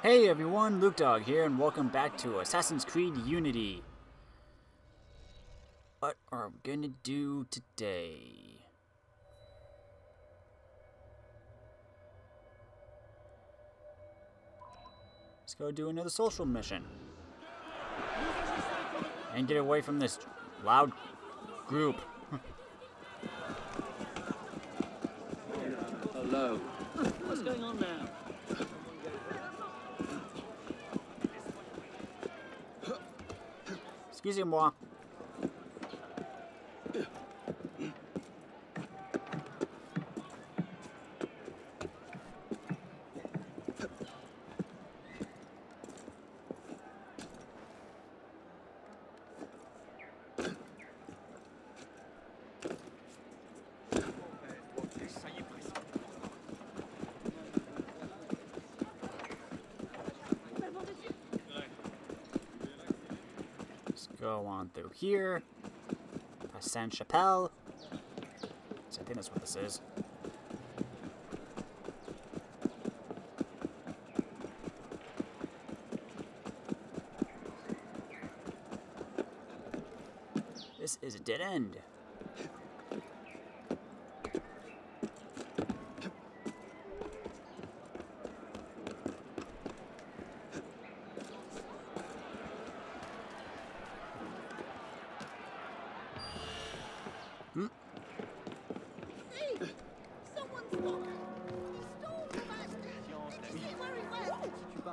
Hey everyone, Luke Dog here, and welcome back to Assassin's Creed Unity. What are we gonna do today? Let's go do another social mission. And get away from this loud group. Hello. What's going on now? Excusez-moi. Go on through here. Past Sainte Chapelle. So I think that's what this is. This is a dead end.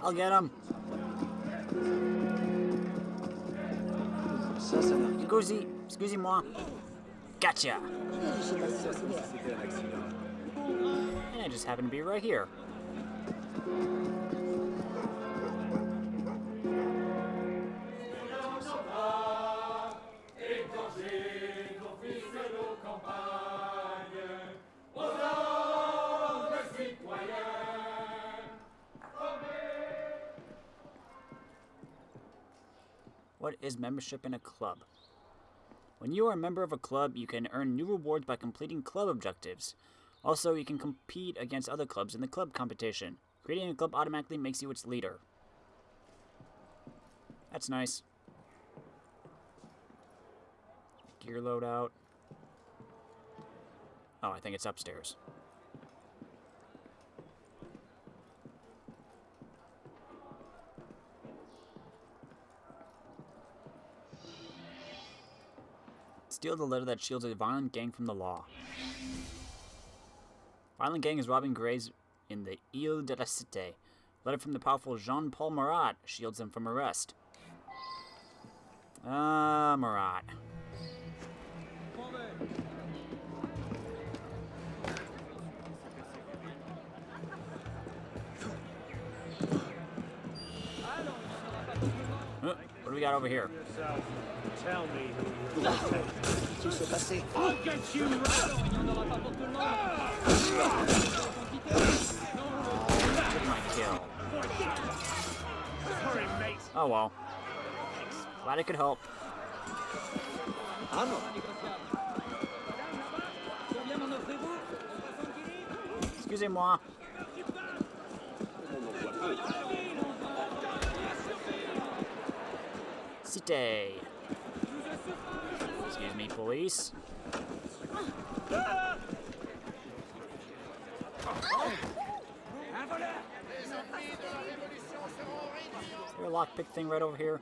I'll get him. Excusez-moi. Gotcha. And I just happen to be right here. What is membership in a club? When you are a member of a club, you can earn new rewards by completing club objectives. Also, you can compete against other clubs in the club competition. Creating a club automatically makes you its leader. That's nice. Gear loadout. Oh, I think it's upstairs. Steal the letter that shields a violent gang from the law. Violent gang is robbing graves in the Ile de la Cité. Letter from the powerful Jean-Paul Marat shields them from arrest. Marat. What do we got over here? Tell me who you're I'll get you right. Took my kill. Sorry, mate. Oh well. Glad I could help. Arno. Excusez-moi. Cité. Excuse me, police. Is there a lockpick thing right over here?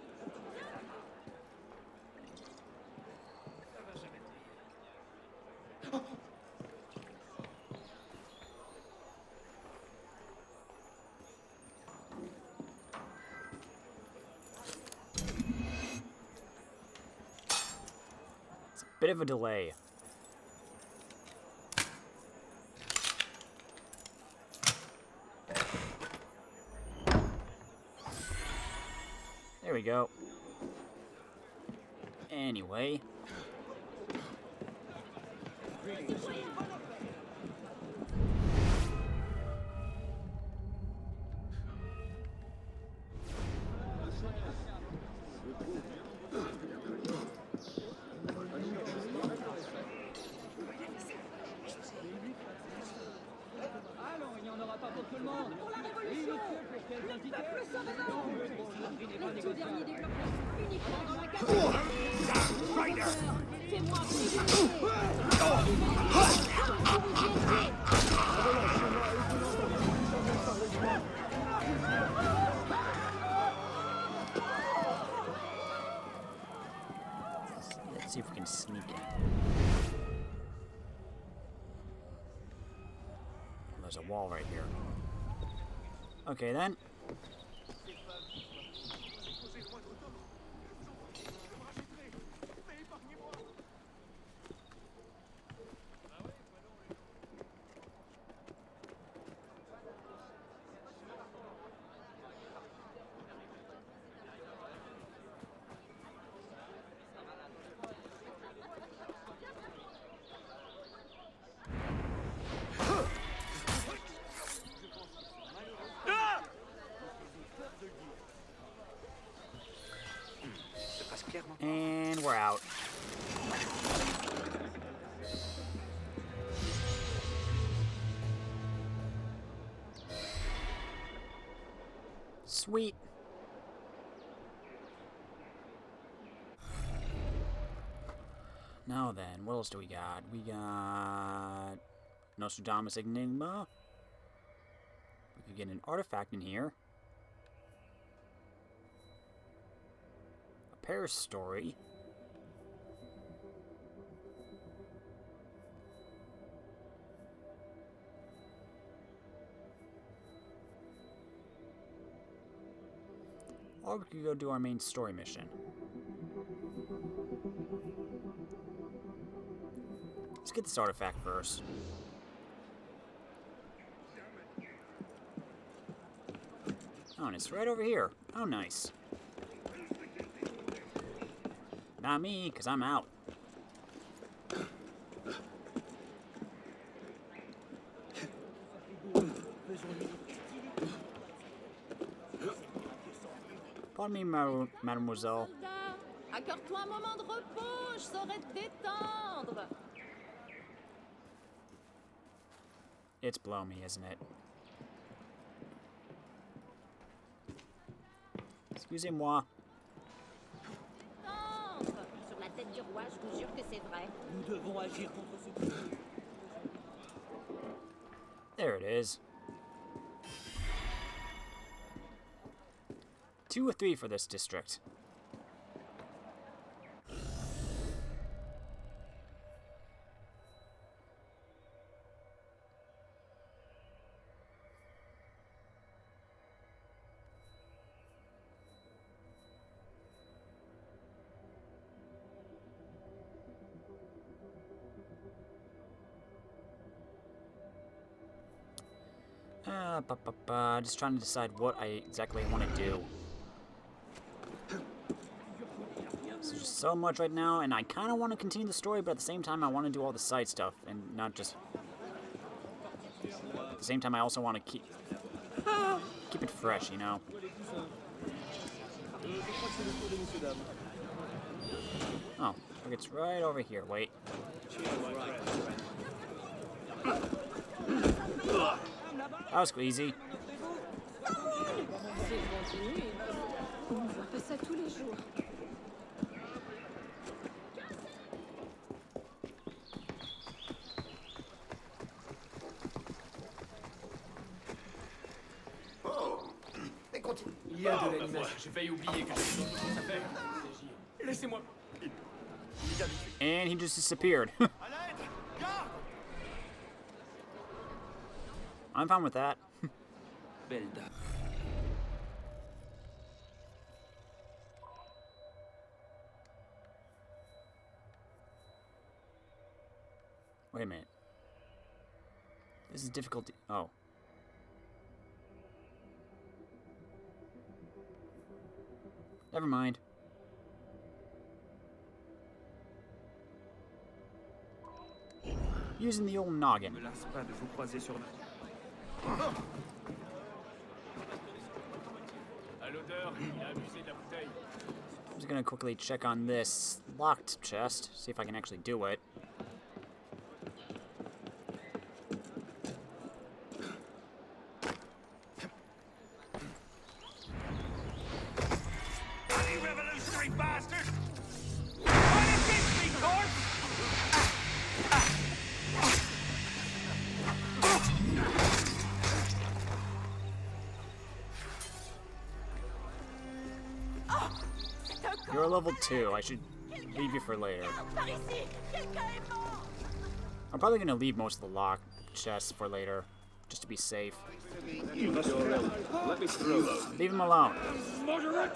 Bit of a delay. There we go. Anyway. Let's see if we can sneak in. There's a wall right here. Okay then. And we're out. Sweet. Now then, what else do we got? We got Notre Dame Enigma. We could get an artifact in here. A Paris story. Or we could go do our main story mission. Let's get this artifact first. Oh, and it's right over here. Oh, nice. Not me, because I'm out. Pardon me, mademoiselle. Accorde-toi un moment de repos, je saurais te détendre. It's below me, isn't it? Excusez-moi. Sur la tête du roi, je vous jure que c'est vrai. Nous devons agir contre ce qui... There it is. 2 or 3 for this district. Just trying to decide what I exactly want to do. So there's so much right now, and I kind of want to continue the story, but at the same time, I want to do all the side stuff and not just. At the same time, I also want to keep it fresh, you know. Oh, look, it's right over here. Wait. That was easy. Il y a de l'animation. J'ai failli oublier que j'avais d'autres choses à faire. Laissez-moi. And he just disappeared. I'm fine with that. Belle dame. Wait a minute. This is difficult. Oh. Never mind. Using the old noggin. Ne me lasse pas de vous croiser sur la... À l'odeur, il a abusé de la bouteille. I'm just gonna quickly check on this locked chest, see if I can actually do it. You're a level 2. I should leave you for later. I'm probably going to leave most of the lock chests for later, just to be safe. Let me through those. Leave him alone. Moderate!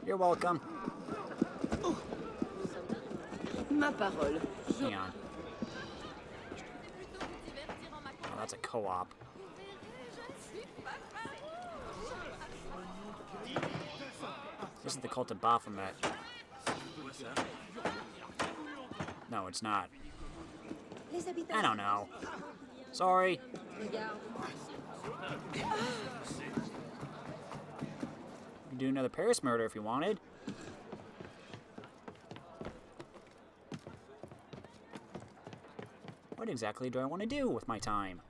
You're welcome. Ma parole. Hang on. Oh, that's a co-op. This is the cult of Baphomet. No, it's not. I don't know. Sorry. You can do another Paris murder if you wanted. What exactly do I want to do with my time?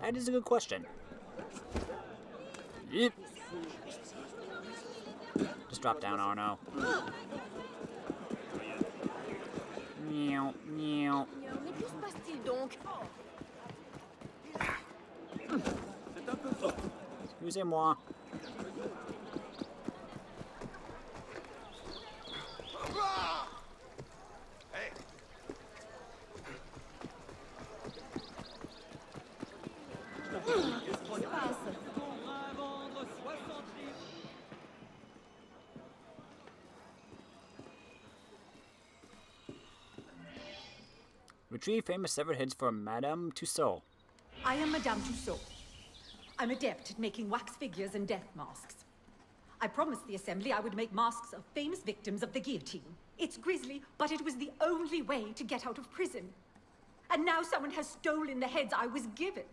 That is a good question. Yep. Just drop down, Arno. Meow, meow. Mais que se passe-t-il donc? Excusez-moi. Retrieve famous severed heads for Madame Tussaud. I am Madame Tussaud. I'm adept at making wax figures and death masks. I promised the Assembly I would make masks of famous victims of the guillotine. It's grisly, but it was the only way to get out of prison. And now someone has stolen the heads I was given.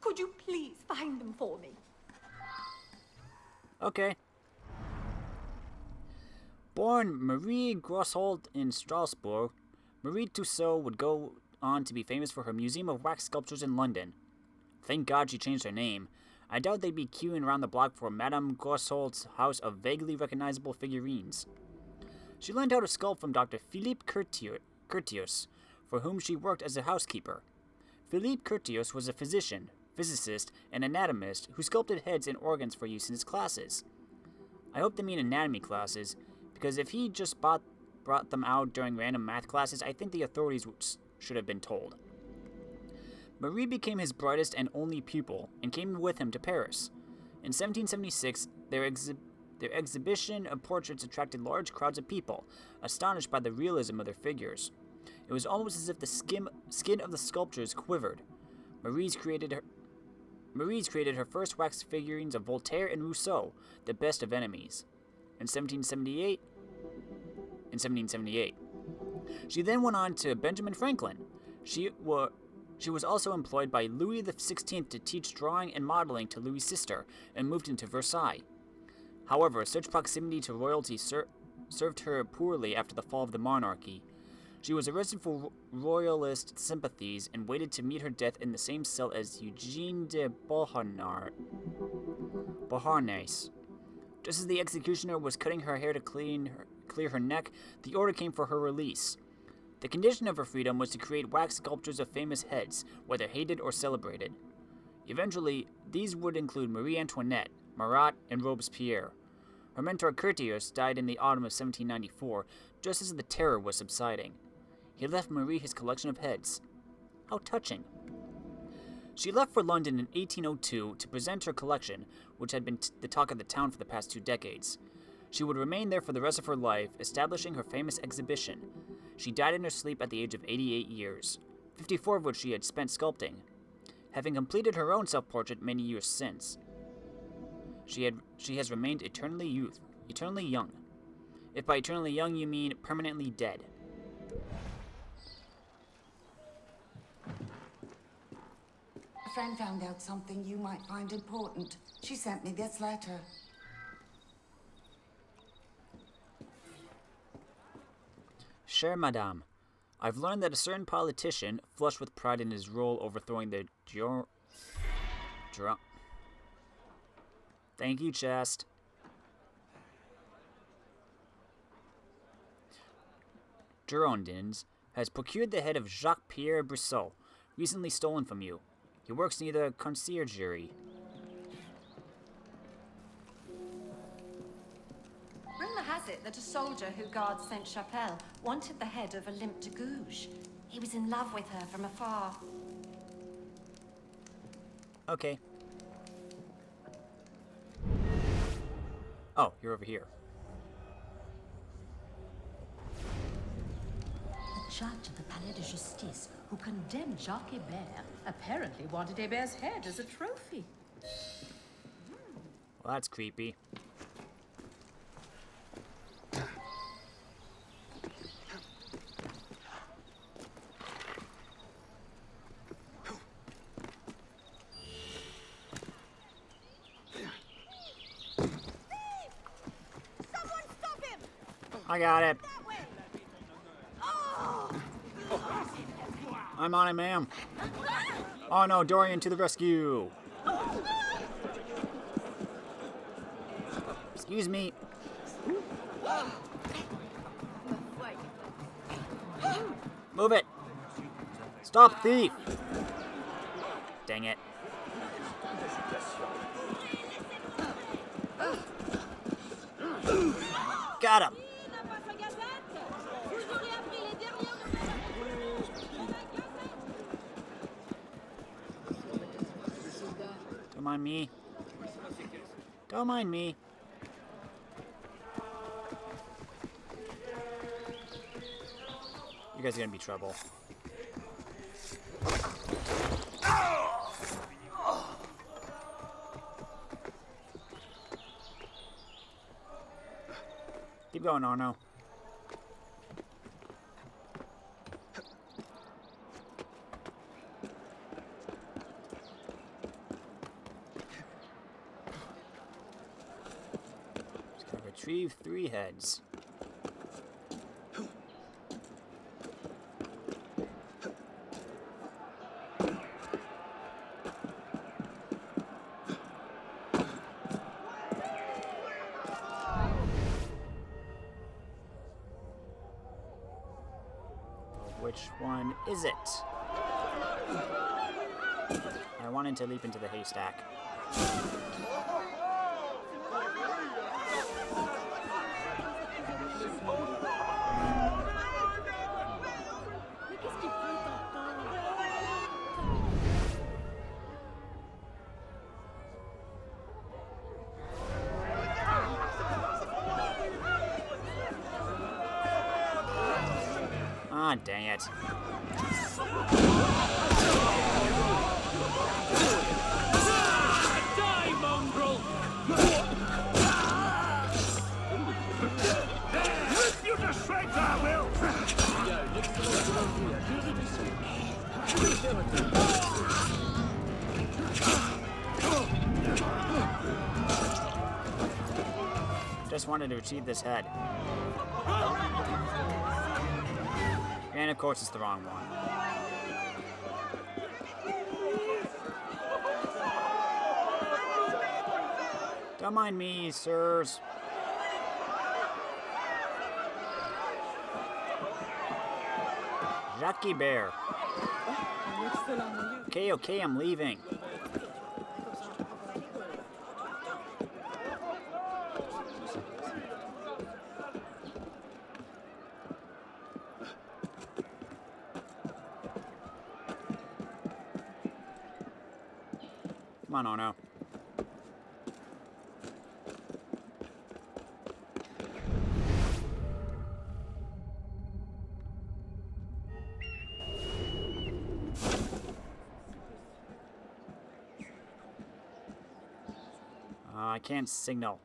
Could you please find them for me? Okay. Born Marie Groshold in Strasbourg, Marie Tussaud would go on to be famous for her Museum of Wax Sculptures in London. Thank God she changed her name. I doubt they'd be queuing around the block for Madame Groshold's house of vaguely recognizable figurines. She lent out a sculpt from Dr. Philippe Curtius, for whom she worked as a housekeeper. Philippe Curtius was a physician, physicist, and anatomist who sculpted heads and organs for use in his classes. I hope they mean anatomy classes, because if he just brought them out during random math classes, I think the authorities should have been told. Marie became his brightest and only pupil, and came with him to Paris. In 1776, their exhibition of portraits attracted large crowds of people, astonished by the realism of their figures. It was almost as if the skin of the sculptures quivered. Marie's created her first wax figurines of Voltaire and Rousseau, the best of enemies. In 1778, she then went on to Benjamin Franklin. She was also employed by Louis XVI to teach drawing and modeling to Louis' sister, and moved into Versailles. However, such proximity to royalty served her poorly after the fall of the monarchy. She was arrested for royalist sympathies and waited to meet her death in the same cell as Eugene de Beauharnais. Just as the executioner was cutting her hair to clear her neck, the order came for her release. The condition of her freedom was to create wax sculptures of famous heads, whether hated or celebrated. Eventually, these would include Marie Antoinette, Marat, and Robespierre. Her mentor Curtius died in the autumn of 1794, just as the terror was subsiding. He left Marie his collection of heads. How touching. She left for London in 1802 to present her collection, which had been the talk of the town for the past 2 decades. She would remain there for the rest of her life, establishing her famous exhibition. She died in her sleep at the age of 88 years, 54 of which she had spent sculpting, having completed her own self-portrait many years since. She has remained eternally young. If by eternally young you mean permanently dead. A friend found out something you might find important. She sent me this letter. Chère Madame, I've learned that a certain politician, flushed with pride in his role overthrowing the Thank you, Chest. Girondins has procured the head of Jacques-Pierre Brissot recently stolen from you. He works near the conciergerie. Rumour has it that a soldier who guards Sainte-Chapelle wanted the head of Olympe de Gouges. He was in love with her from afar. Okay. Oh, you're over here. The judge of the Palais de Justice, who condemned Jacques Hébert, apparently wanted Hébert's head as a trophy. Well, that's creepy. I got it. I'm on it, ma'am. Oh no, Dorian to the rescue. Excuse me. Move it. Stop, thief. Dang it. Got him. Don't mind me. Don't mind me. You guys are gonna be trouble. Keep going, Arno. Just gotta retrieve 3 heads. Which one is it? I wanted to leap into the haystack. Ah, dang it. Die, mongrel! Rip you to shreds, I will! Just wanted to retrieve this head. And of course it's the wrong one. Don't mind me, sirs. Jacques Bear. Okay, I'm leaving. Come on, Arno. I can't signal.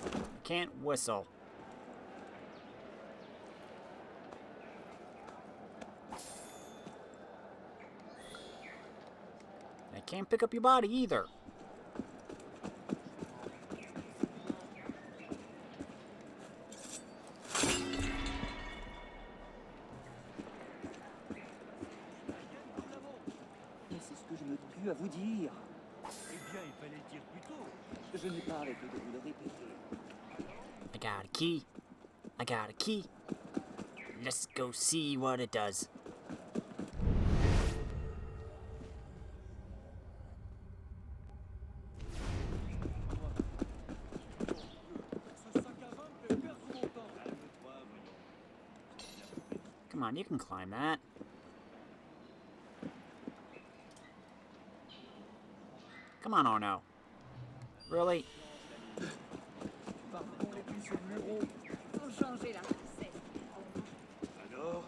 I can't whistle. I can't pick up your body either. Mais c'est ce que je me tue à vous dire. Eh bien, il fallait le dire plus tôt. Je n'ai pas arrêté de vous le répéter. I got a key. I got a key. Let's go see what it does. Come on, you can climb that. Come on, Arno. Really? Alors,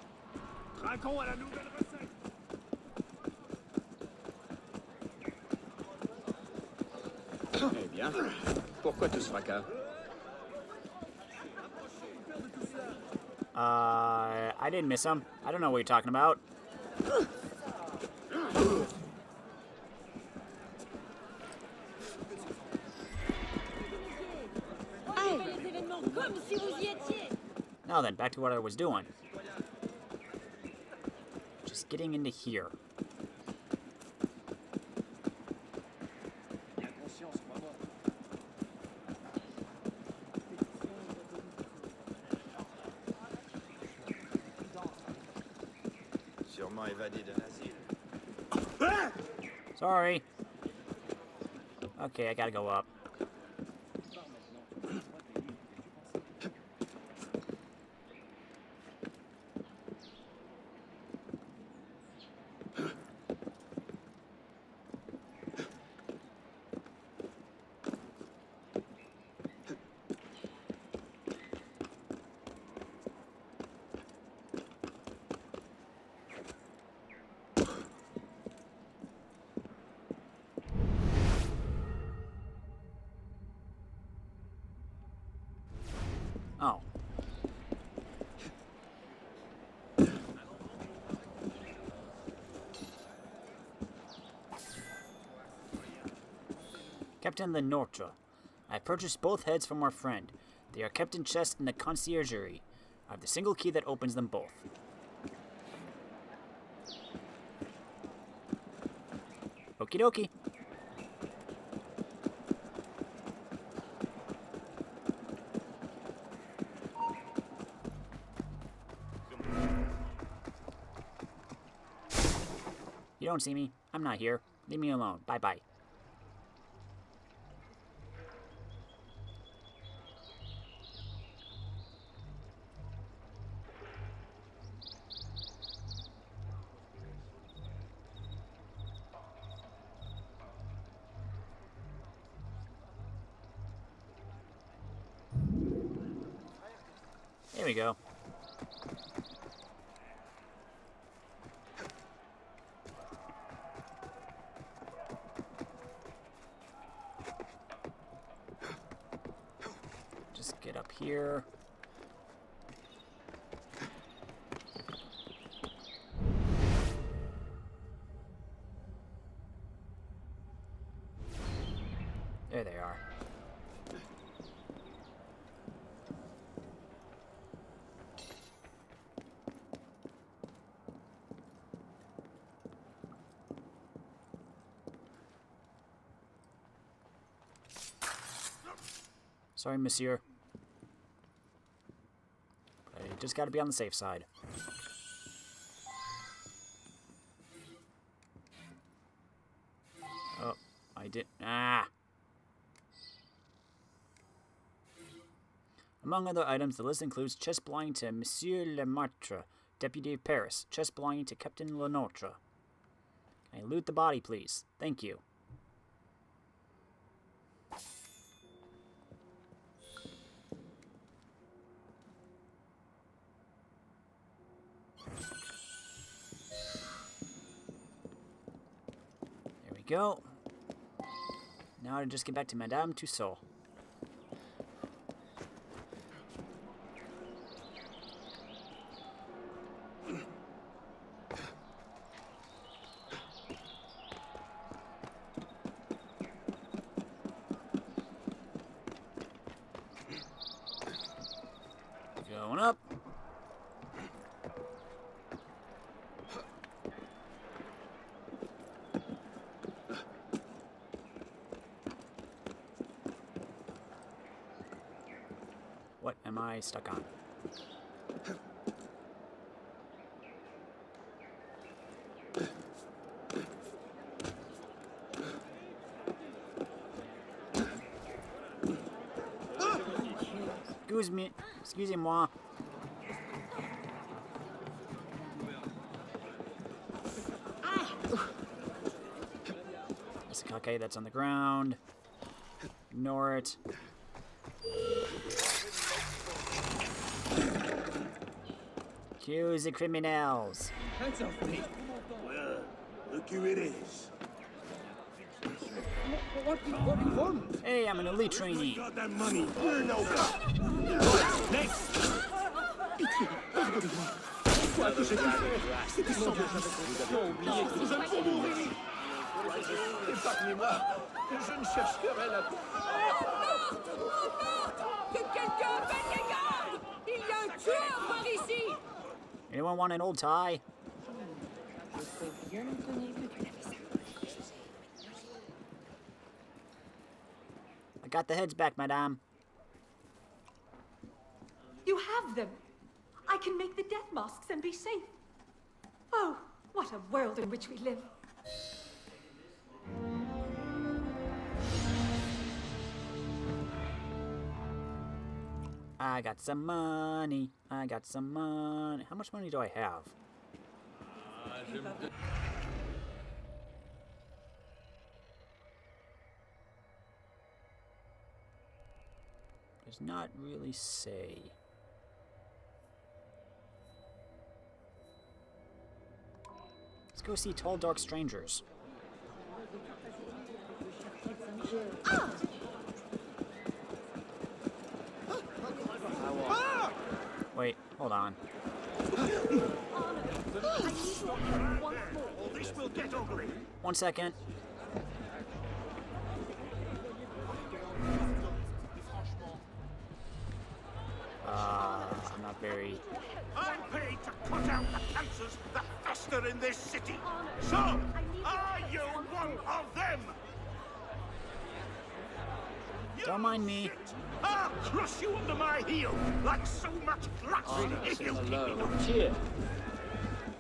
trinquons à la nouvelle recette. Eh bien, pourquoi tout ce fracas? I didn't miss him. I don't know what you're talking about. Les événements comme si vous y étiez. Now then, back to what I was doing. Just getting into here. Sûrement évadé d'un asile. Sorry. Okay, I gotta go up. Oh. Captain Le Notre. I purchased both heads from our friend. They are kept in chests in the conciergerie. I have the single key that opens them both. Okie dokie. You don't see me. I'm not here. Leave me alone. Bye-bye. There we go. Just get up here. There they are. Sorry, monsieur. But I just gotta be on the safe side. Oh, I did. Ah! Among other items, the list includes chest belonging to Monsieur Le Martre, Deputy of Paris, chest belonging to Captain Le Notre. Can I loot the body, please? Thank you. There we go. Now to just get back to Madame Tussaud. Going up. What am I stuck on? Excusez-moi. Okay, that's on the ground. Ignore it. Accuse the criminals. Hands off me. Well, look who it is. What do you want? Hey, I'm an elite trainee. Got that money. We're no Next. Quoi que j'ai fait? C'était sans vous allez pour mourir. Épargnez-moi. Je ne cherche que la... Que quelqu'un pète les gardes! Il y a un tueur par ici! Anyone want an old tie? I got the heads back, madame. You have them. I can make the death masks and be safe. Oh, what a world in which we live. I got some money. I got some money. How much money do I have? Does not really say. Let's go see Tall Dark Strangers. Wait, hold on. This will get ugly. 1 second. I'm not very... I'm paid to cut out the cancers that fester in this city. So, are you one of them? Don't mind me. I'll crush you under my heel like so much glass if you keep it up.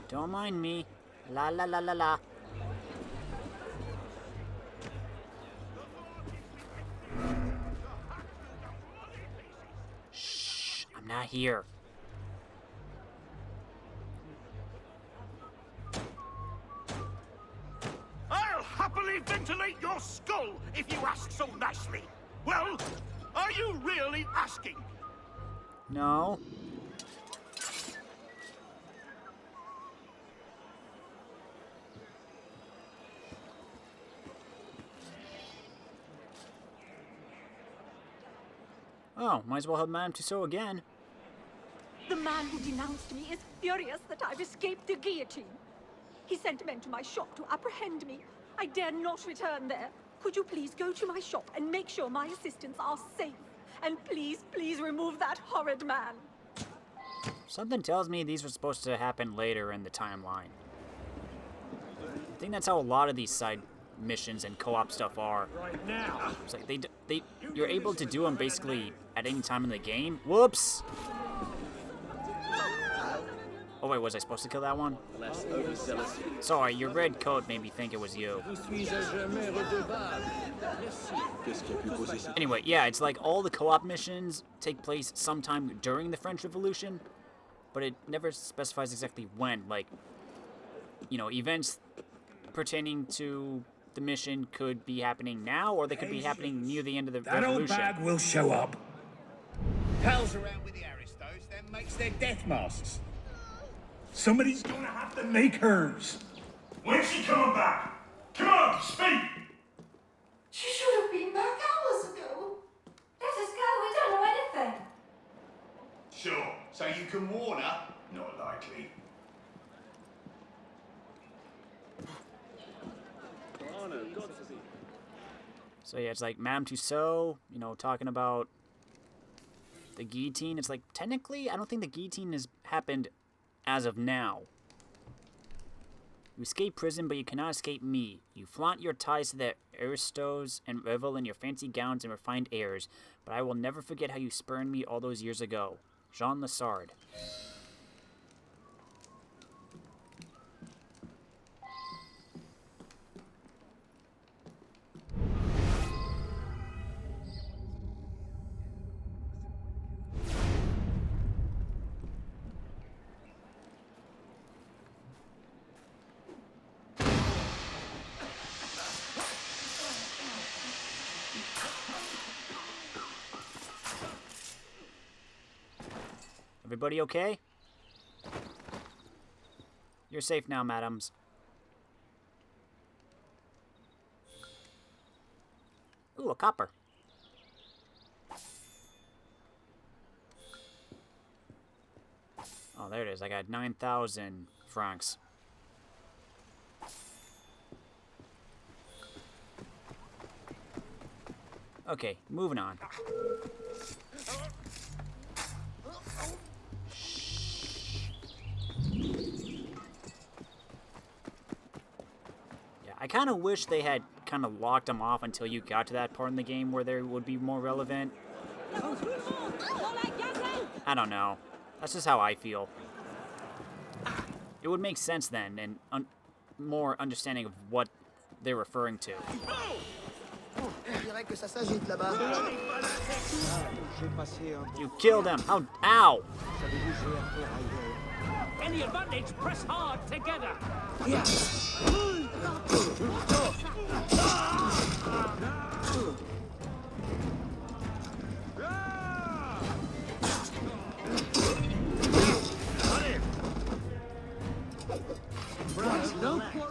Don't mind me. La la la la la. Shh, I'm not here. I'll happily ventilate your skull if you ask so nicely. Well, are you really asking? No. Oh, might as well have Madame Tussauds again. The man who denounced me is furious that I've escaped the guillotine. He sent men to my shop to apprehend me. I dare not return there. Could you please go to my shop and make sure my assistants are safe? And please, please remove that horrid man. Something tells me these were supposed to happen later in the timeline. I think that's how a lot of these side missions and co-op stuff are. Right now. It's like you're able to do them basically at any time in the game. Whoops! Oh wait, was I supposed to kill that one? Sorry, your red coat made me think it was you. Anyway, yeah, it's like all the co-op missions take place sometime during the French Revolution, but it never specifies exactly when. Like, you know, events pertaining to the mission could be happening now, or they could be happening near the end of the revolution. That old bag will show up. Pals around with the aristos, then makes their death masks. Somebody's gonna have to make hers. When's she coming back? Come on, speak! She should have been back hours ago. Let us go, we don't know anything. Sure, so you can warn her? Not likely. So yeah, it's like Madame Tussauds, you know, talking about the guillotine. It's like, technically, I don't think the guillotine has happened as of now. You escape prison, but you cannot escape me. You flaunt your ties to the aristos and revel in your fancy gowns and refined airs, but I will never forget how you spurned me all those years ago. Jean Lessard. Everybody okay? You're safe now, madams. Ooh, a copper. Oh, there it is. I got 9,000 francs. Okay, moving on. I kind of wish they had kind of locked them off until you got to that part in the game where they would be more relevant. I don't know. That's just how I feel. It would make sense then, and more understanding of what they're referring to. You killed him! How? Ow! Any advantage, press hard together.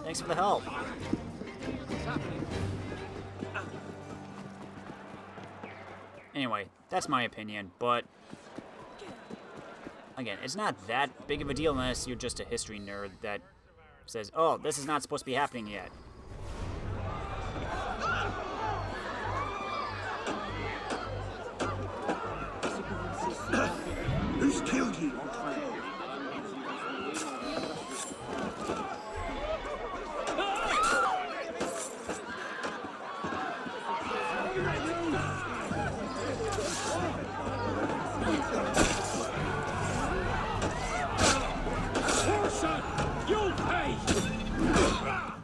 Thanks for the help. Anyway, that's my opinion, but again, it's not that big of a deal unless you're just a history nerd that says, oh, this is not supposed to be happening yet. Who's killed you?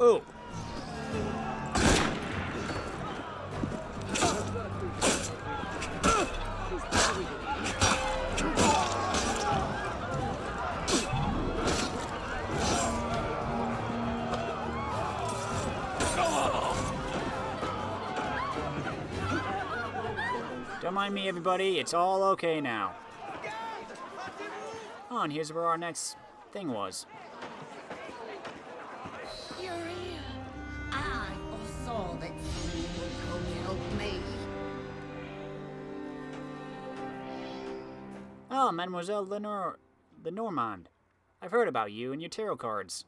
Oh. Don't mind me, everybody. It's all okay now. Oh, and here's where our next thing was. You're here. I foresaw that you would come help me. Oh, Mademoiselle Lenormand. I've heard about you and your tarot cards.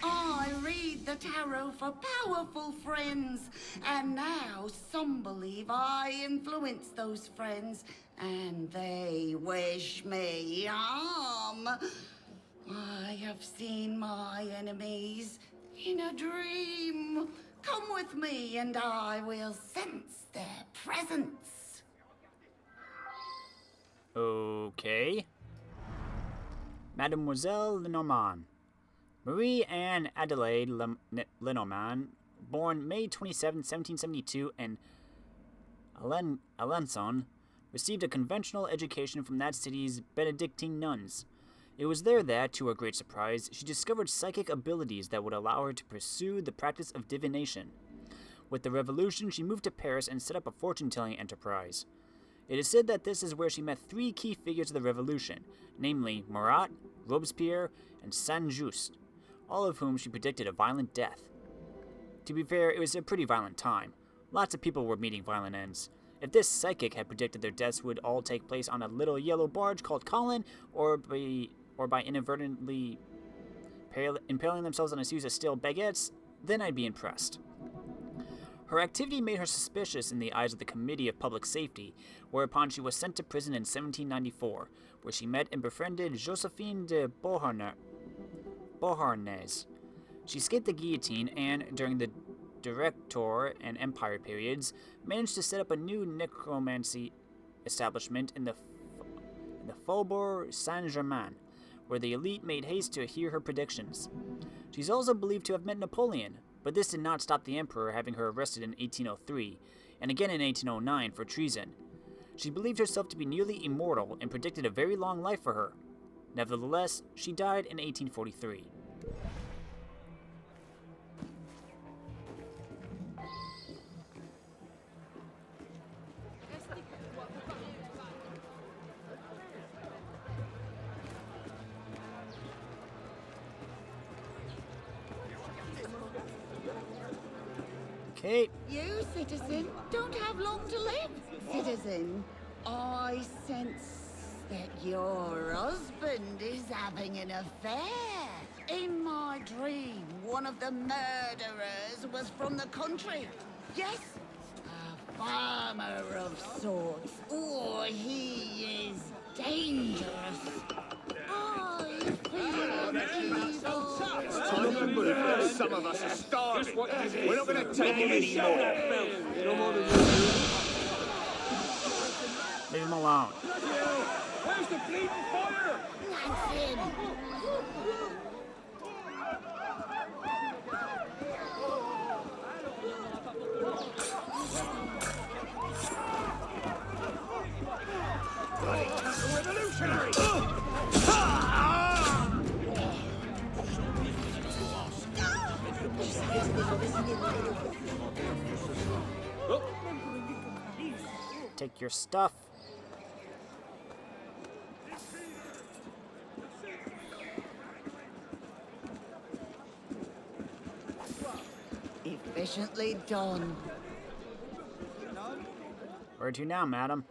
I read the tarot for powerful friends, and now some believe I influence those friends, and they wish me harm. I have seen my enemies in a dream. Come with me, and I will sense their presence. Okay. Mademoiselle Lenormand. Marie-Anne Adelaide Lenormand, born May 27, 1772 in Alençon, received a conventional education from that city's Benedictine nuns. It was there that, to her great surprise, she discovered psychic abilities that would allow her to pursue the practice of divination. With the Revolution, she moved to Paris and set up a fortune-telling enterprise. It is said that this is where she met three key figures of the Revolution, namely Marat, Robespierre, and Saint-Just, all of whom she predicted a violent death. To be fair, it was a pretty violent time. Lots of people were meeting violent ends. If this psychic had predicted their deaths would all take place on a little yellow barge called Colin, or by inadvertently impaling themselves on a series of steel baguettes, then I'd be impressed. Her activity made her suspicious in the eyes of the Committee of Public Safety, whereupon she was sent to prison in 1794, where she met and befriended Josephine de Beauharnais. She escaped the guillotine and, during the Directoire and Empire periods, managed to set up a new necromancy establishment in the the Faubourg Saint-Germain, where the elite made haste to hear her predictions. She's also believed to have met Napoleon, but this did not stop the emperor having her arrested in 1803, and again in 1809 for treason. She believed herself to be nearly immortal and predicted a very long life for her. Nevertheless, she died in 1843. Okay. You, citizen, don't have long to live. Citizen, I sense that your husband is having an affair. In my dream, one of the murderers was from the country. Yes, a farmer of sorts. Or he is dangerous. I feel an evil. Some of us are starving. We're not going to take it anymore. Leave him alone. Where's the bleeding fire? That's him. Revolutionary! Take your stuff. Efficiently done. Where to now, madam?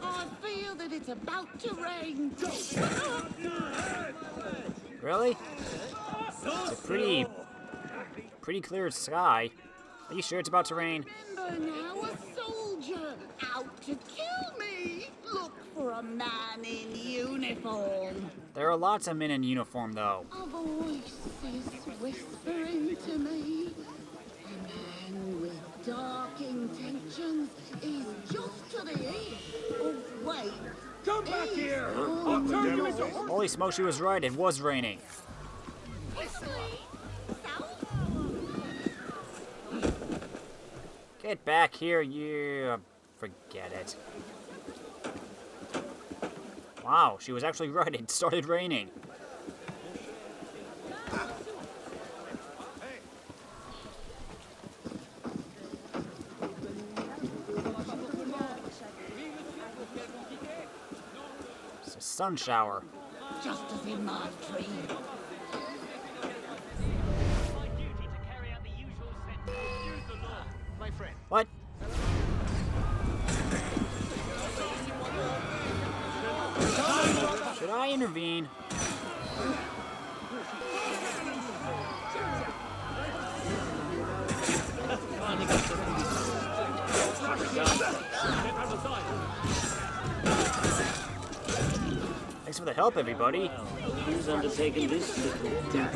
I feel that it's about to rain. Really? It's a pretty clear sky. Are you sure it's about to rain? Remember now, a soldier out to kill me. Look for a man in uniform. There are lots of men in uniform, though. A voice is whispering to me. A man with dark intentions is just to the east. Oh, wait. Come back here! I'll turn you into horse! Holy smoke, she was right. It was raining. Get back here, you... Forget it. Wow, she was actually right. It started raining. It's a sun shower. Just as in my dream. What? Should I intervene? Thanks for the help, everybody. Who's undertaken this little death?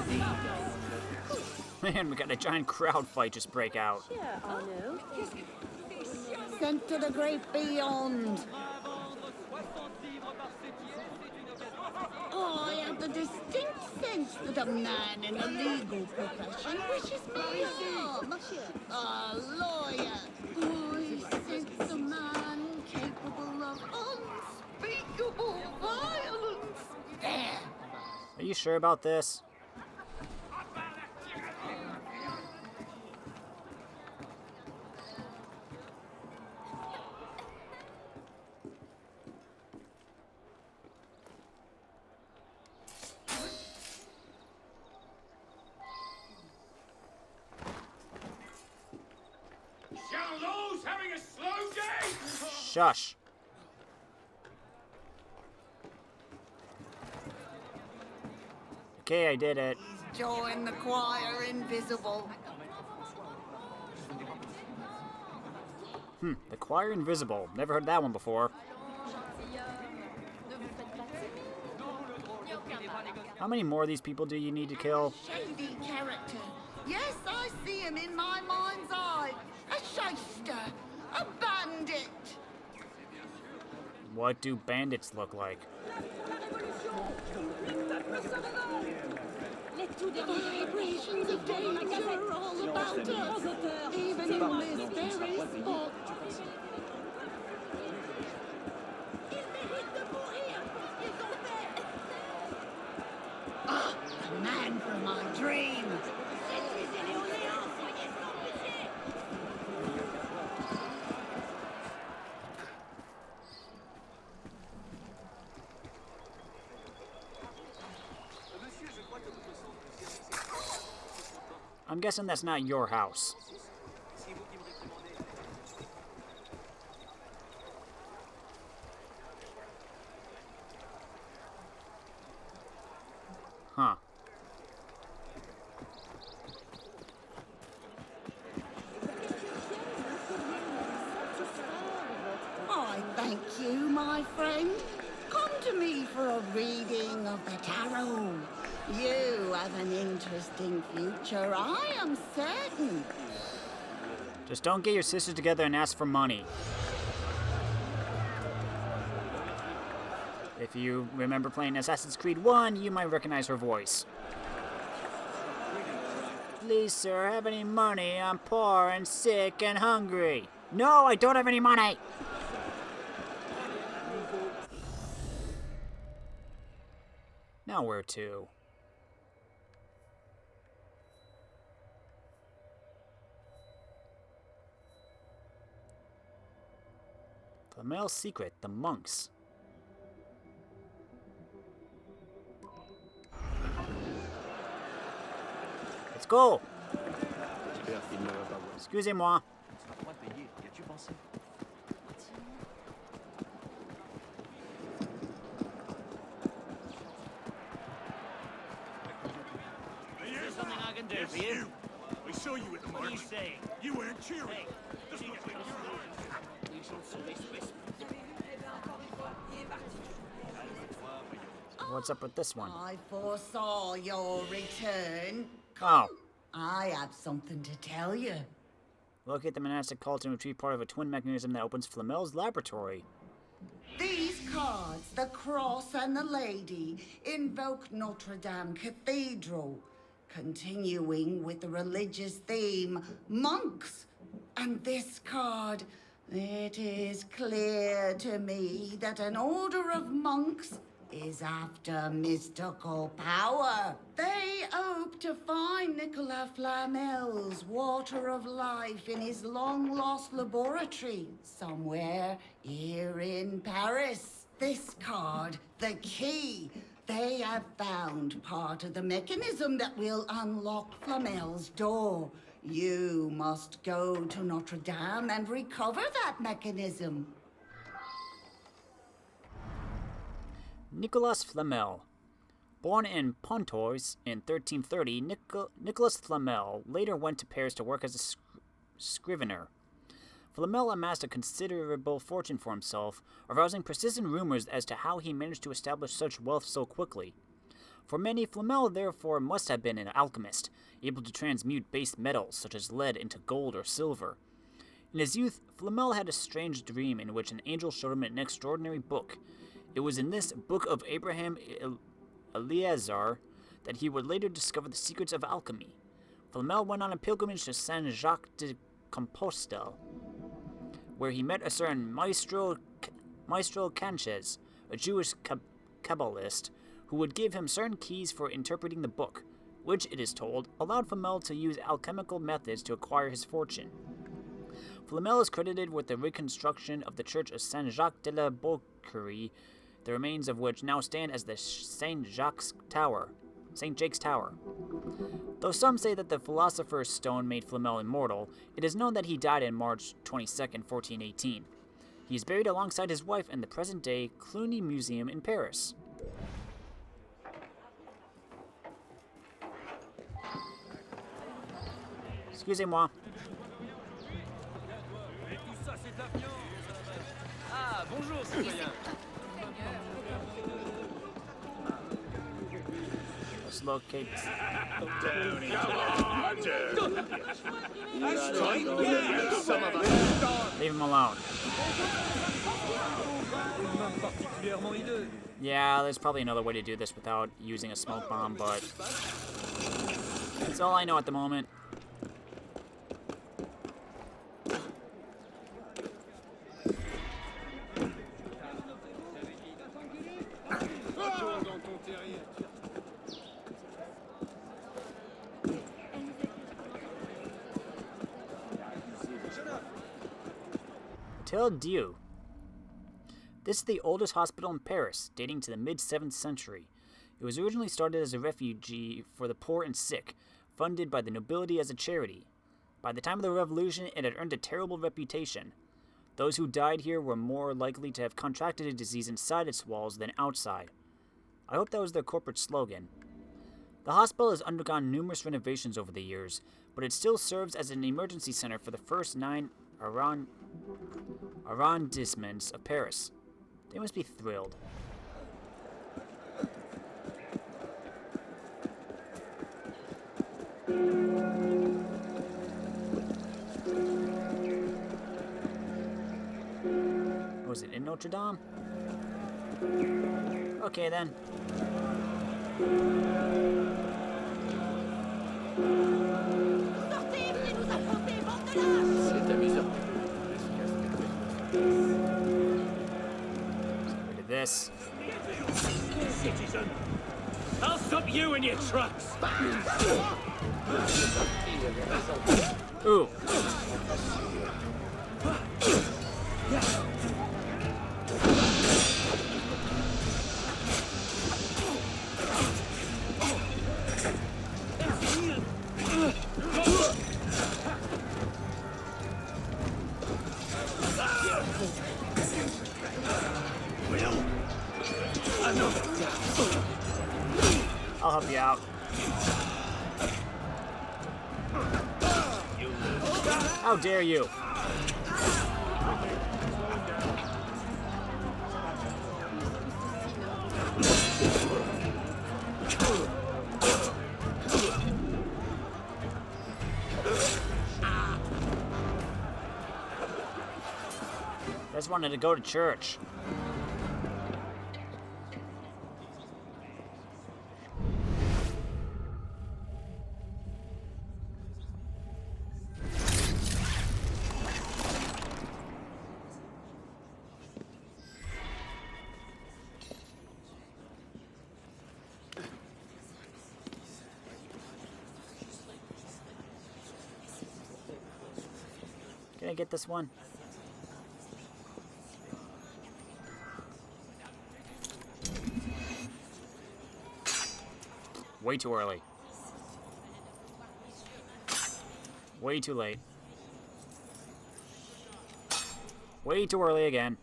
Man, we got a giant crowd fight just break out. Yeah, Arno. Sent to the great beyond. I have the distinct sense that a man in the legal profession wishes me harm. A lawyer. I sense a man capable of unspeakable violence. There. Are you sure about this? Shall those having a slow day? Shush. Okay, I did it. Join the choir invisible. The choir invisible. Never heard that one before. How many more of these people do you need to kill? Shady character. Yes, I see him in my mind's eye. A shyster, a bandit. What do bandits look like? The vibrations of danger are all about us, even in this very spot. Ah, the man from my dream. I'm guessing that's not your house. Huh. I thank you, my friend. Come to me for a reading of the tarot. You have an interesting future, I am certain. Just don't get your sisters together and ask for money. If you remember playing Assassin's Creed 1, you might recognize her voice. Please, sir, have any money? I'm poor and sick and hungry. No, I don't have any money! Now where to? Flamel's secret, the monks. Let's go! Excusez-moi. There's something I can do for you. We saw you at the march. What are you saying? You weren't cheering. What's up with this one? I foresaw your return. Oh. I have something to tell you. Locate the monastic cult and retrieve part of a twin mechanism that opens Flamel's laboratory. These cards, the cross and the lady, invoke Notre Dame Cathedral, continuing with the religious theme, monks. And this card, it is clear to me that an order of monks is after mystical power. They hope to find Nicolas Flamel's water of life in his long-lost laboratory somewhere here in Paris. This card, the key, they have found part of the mechanism that will unlock Flamel's door. You must go to Notre Dame and recover that mechanism. Nicolas Flamel. Born in Pontoise in 1330, Nicolas Flamel later went to Paris to work as a scrivener. Flamel amassed a considerable fortune for himself, arousing persistent rumors as to how he managed to establish such wealth so quickly. For many, Flamel therefore must have been an alchemist, able to transmute base metals such as lead into gold or silver. In his youth, Flamel had a strange dream in which an angel showed him an extraordinary book. It was in this Book of Abraham Eleazar that he would later discover the secrets of alchemy. Flamel went on a pilgrimage to Saint Jacques de Compostelle, where he met a certain Maestro Canches, a Jewish Kabbalist, who would give him certain keys for interpreting the book, which, it is told, allowed Flamel to use alchemical methods to acquire his fortune. Flamel is credited with the reconstruction of the church of Saint Jacques de la Bourgerie, the remains of which now stand as the St. Jake's Tower. Though some say that the Philosopher's Stone made Flamel immortal, it is known that he died on March 22, 1418. He is buried alongside his wife in the present-day Cluny Museum in Paris. Excusez-moi. Ah, bonjour, citoyen. Dislocate. Leave him alone. Yeah, there's probably another way to do this without using a smoke bomb, but that's all I know at the moment. Hotel Dieu. This is the oldest hospital in Paris, dating to the mid-7th century. It was originally started as a refuge for the poor and sick, funded by the nobility as a charity. By the time of the Revolution, it had earned a terrible reputation. Those who died here were more likely to have contracted a disease inside its walls than outside. I hope that was their corporate slogan. The hospital has undergone numerous renovations over the years, but it still serves as an emergency center for the first 9 arrondissements of Paris. They must be thrilled. Was it in Notre Dame? Okay then. C'est amusant. Look at this. Citizen, I'll stop you in your tracks. Ooh. I'll help you out. How dare you? I just wanted to go to church. Can I get this one? Way too early. Way too late. Way too early again.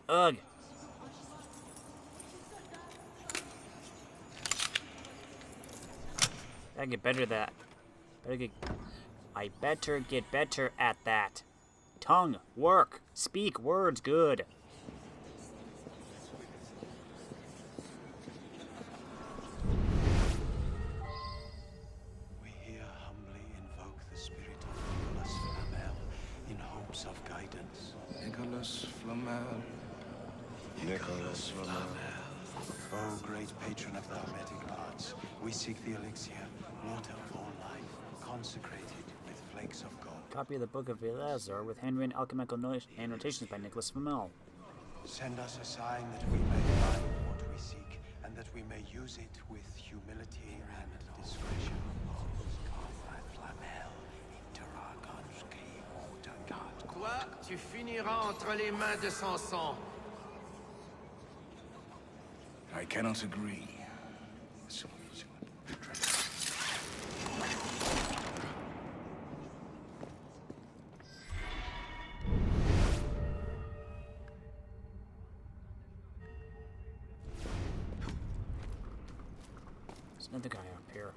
Ugh. I get better at that. I better get better at that. Tongue, work, speak words good. We here humbly invoke the spirit of Nicholas Flamel in hopes of guidance. Nicholas Flamel. Nicholas Flamel. O great patron of the hermetic arts, we seek the elixir, water of all life, consecrated with flakes of gold. Copy of the Book of Eleazar with handwritten alchemical annotations by Nicholas Flamel. Send us a sign that we may find what we seek, and that we may use it with humility and discretion. Toi, tu finiras entre les mains de Samson. I cannot agree. There's another guy up here.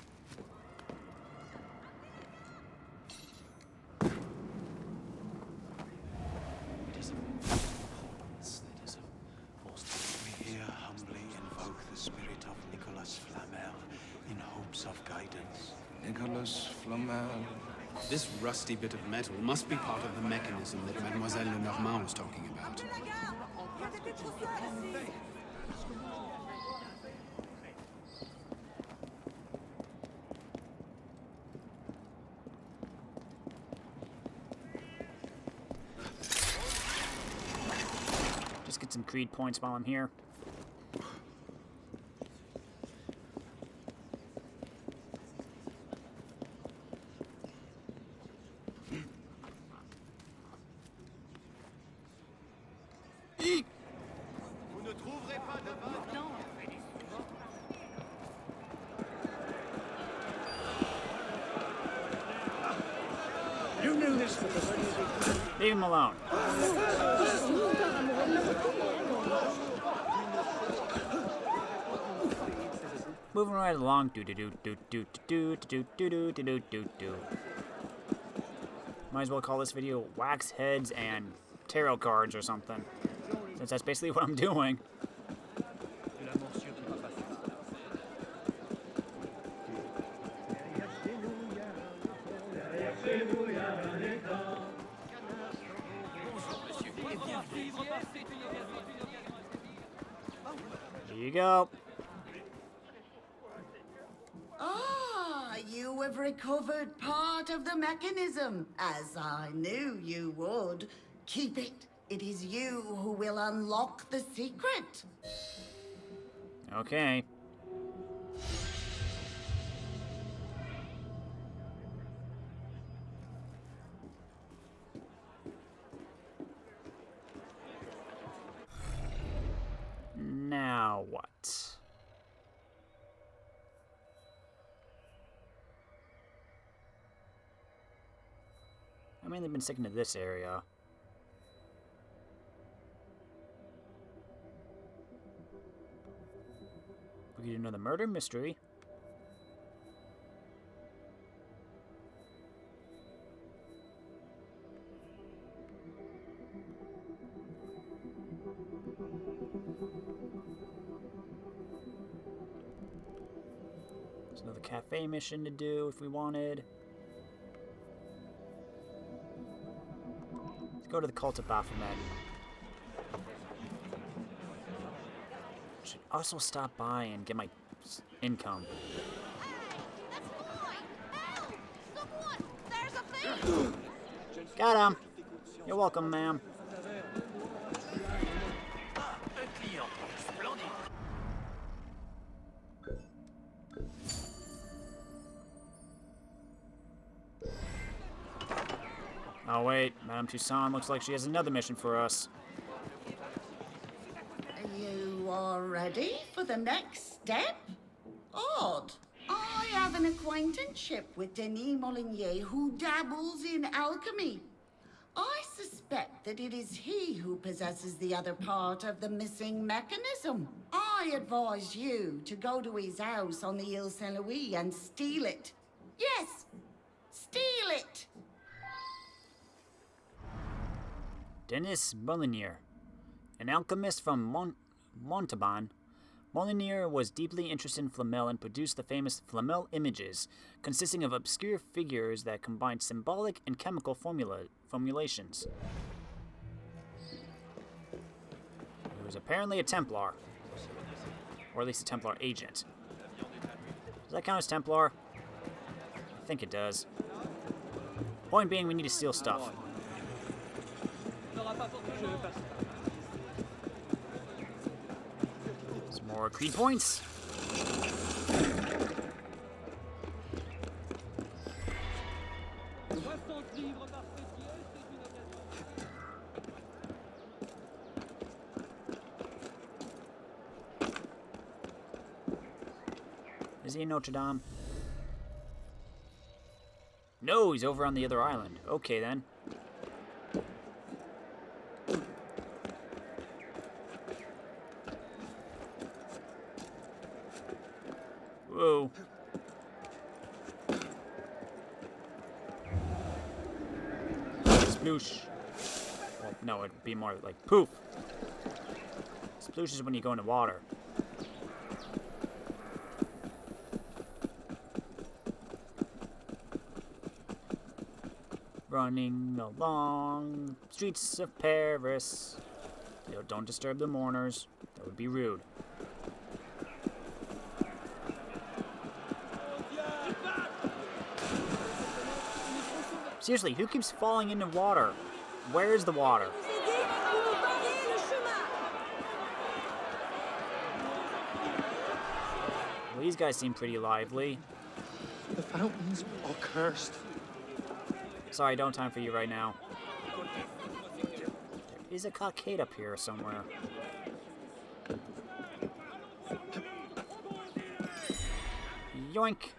We here humbly invoke spirit of Nicolas Flamel in hopes of guidance. Nicolas Flamel. This rusty bit of metal must be part of the mechanism that Mademoiselle Lenormand was talking about. Just get some creed points while I'm here. Vous ne trouverez pas de vin. You knew this was Leave him alone. Moving right along. Do do do do do do do do do do do do do. Might as well call this video Wax Heads and Tarot Cards or something, since that's basically what I'm doing. Here you go. Ah, you have recovered part of the mechanism, as I knew you would. Keep it. It is you who will unlock the secret. Okay. Now what? I mean, they've been sticking to this area. We could do another murder mystery. There's another cafe mission to do if we wanted. Let's go to the Cult of Baphomet. Should also stop by and get my income. Got him. You're welcome, ma'am. Oh wait, Madame Toussaint looks like she has another mission for us. You are ready for the next step? Odd. I have an acquaintanceship with Denis Molinier who dabbles in alchemy. I suspect that it is he who possesses the other part of the missing mechanism. I advise you to go to his house on the Ile Saint-Louis and steal it. Yes, steal it! Denis Molinier, an alchemist from Montauban. Molinier was deeply interested in Flamel and produced the famous Flamel images, consisting of obscure figures that combined symbolic and chemical formulations. He was apparently a Templar, or at least a Templar agent. Does that count as Templar? I think it does. Point being, we need to steal stuff. Some more creed points. Is he in Notre Dame? No, he's over on the other island. Okay then. Whoa. Sploosh. Well, no, it'd be more like poof. Sploosh is when you go into water. Running along streets of Paris. Yo, don't disturb the mourners. That would be rude. Seriously, who keeps falling into water? Where is the water? Well, these guys seem pretty lively. The fountains are cursed. Sorry, don't have time for you right now. There is a cockade up here somewhere. Yoink!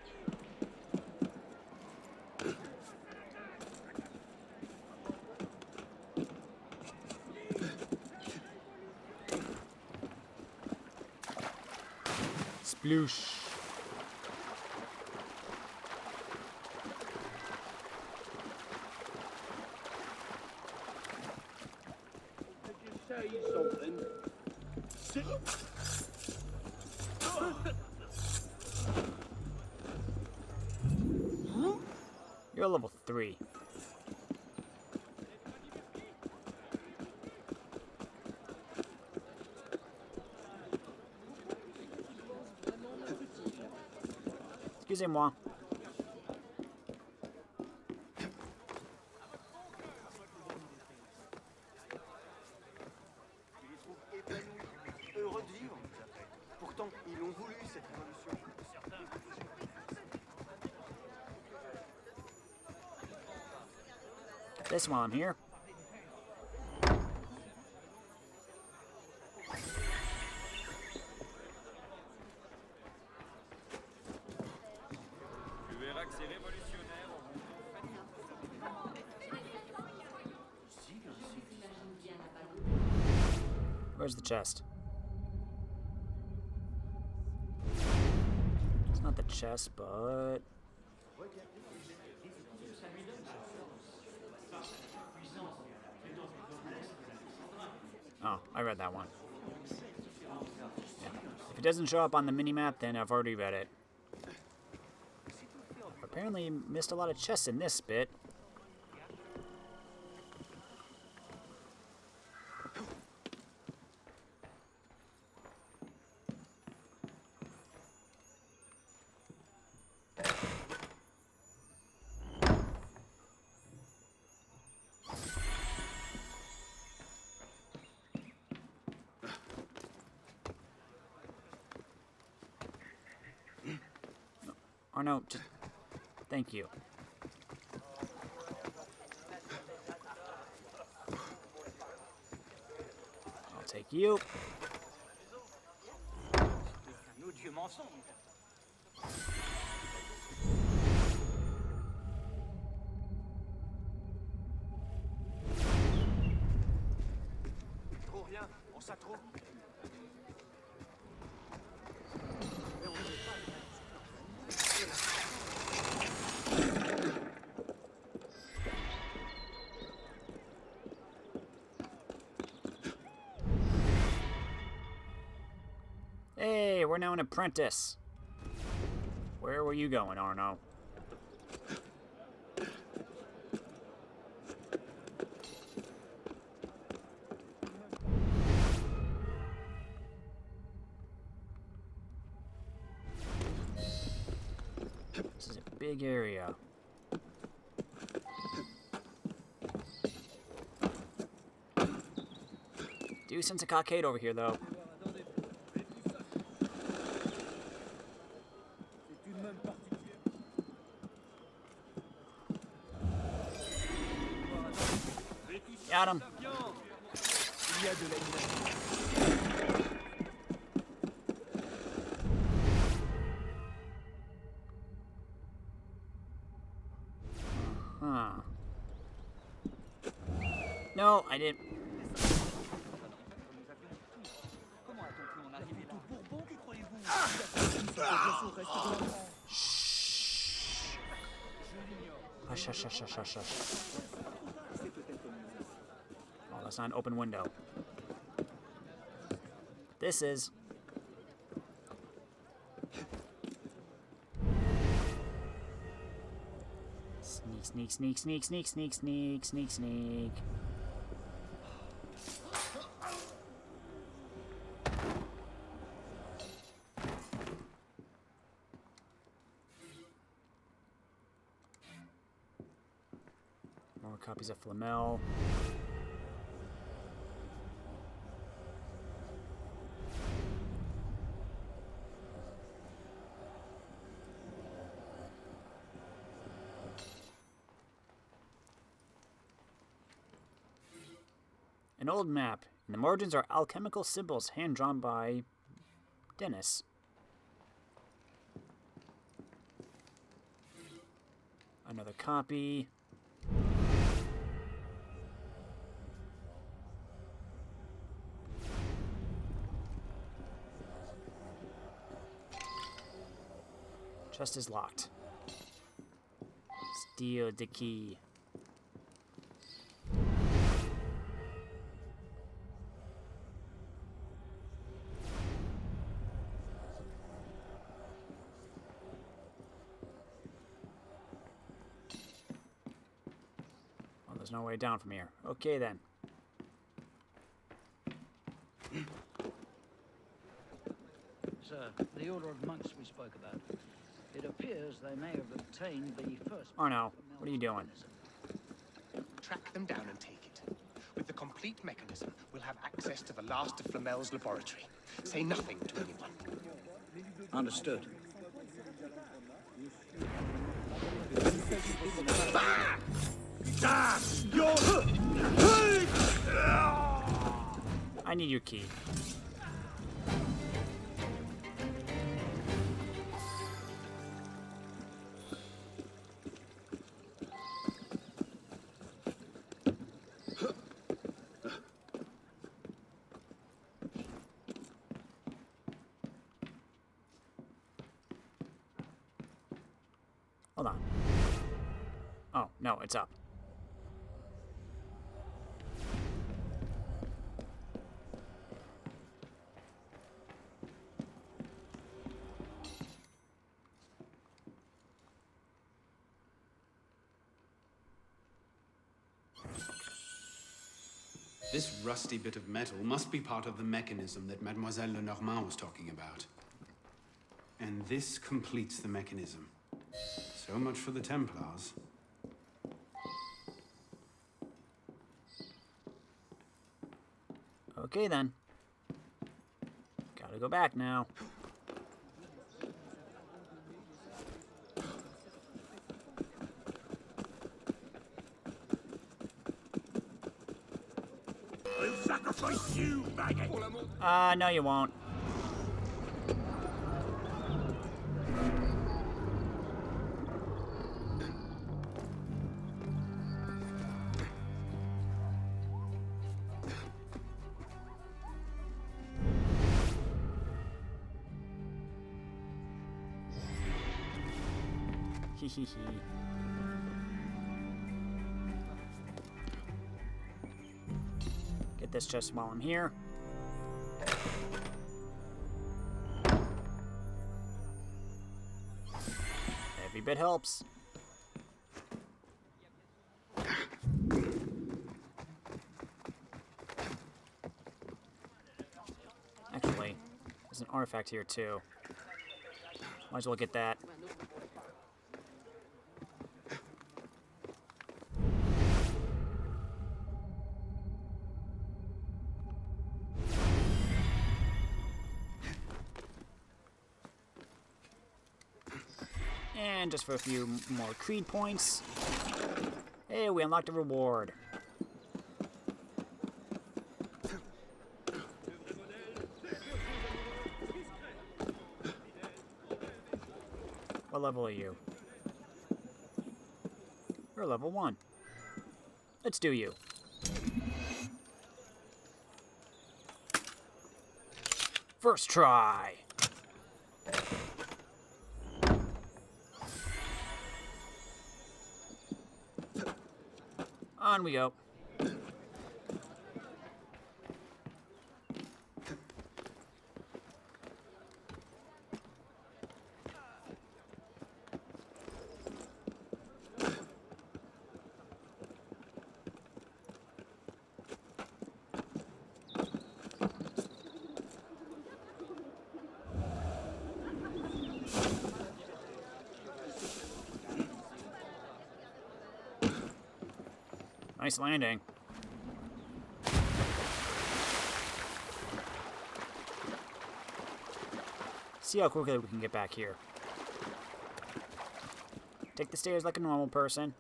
Sploosh. You're level 3. Excusez-moi. Heureux de vivre. Pourtant, ils l'ont voulu, cette révolution. This while I'm here. Tu verras que ces révolutionnaires Where's the chest? It's not the chest, but... Oh, I read that one. Yeah. If it doesn't show up on the minimap, then I've already read it. Apparently missed a lot of chests in this bit. Arno, just... Thank you. I'll take you. Un odieux mensonge. Trop rien, on s'attroupe. Hey, we're now an apprentice. Where were you going, Arno? This is a big area. Do sense a cockade over here, though. Got him. Huh. No, I didn't. Hush, hush, hush, hush, hush, hush. Oh, that's not an open window. This is. Sneaky. Sneak, sneak, sneak, sneak, sneak, sneak, sneak, sneak. More copies of Flamel. An old map. In the margins are alchemical symbols hand-drawn by Dennis. Another copy. Chest is locked. Steal the key. Well, there's no way down from here. Okay then. Sir, the order of monks we spoke about. It appears they may have obtained the first... Arno, what are you doing? Track them down and take it. With the complete mechanism, we'll have access to the last of Flamel's laboratory. Say nothing to anyone. Understood. I need your key. Hold on. Oh, no, it's up. This rusty bit of metal must be part of the mechanism that Mademoiselle Lenormand was talking about. And this completes the mechanism. So much for the Templars. Okay then. Gotta go back now. I'll sacrifice you, maggot! No you won't. Get this chest while I'm here. Every bit helps. Actually, there's an artifact here too. Might as well get that. And just for a few more creed points. Hey, we unlocked a reward. What level are you? You're level 1. Let's do you. First try. On we go. Nice landing. See how quickly we can get back here. Take the stairs like a normal person.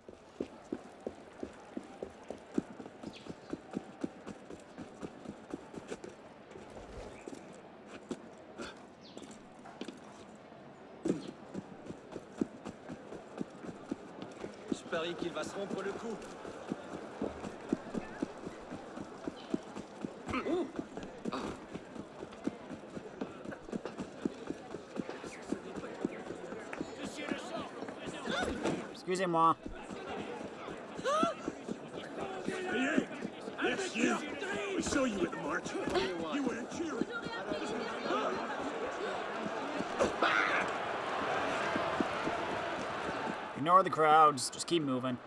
Je parie qu'il va se rompre le cou. Excusez-moi. Hey, that's you. We saw you at the march. You weren't cheering. Ignore the crowds. Just keep moving.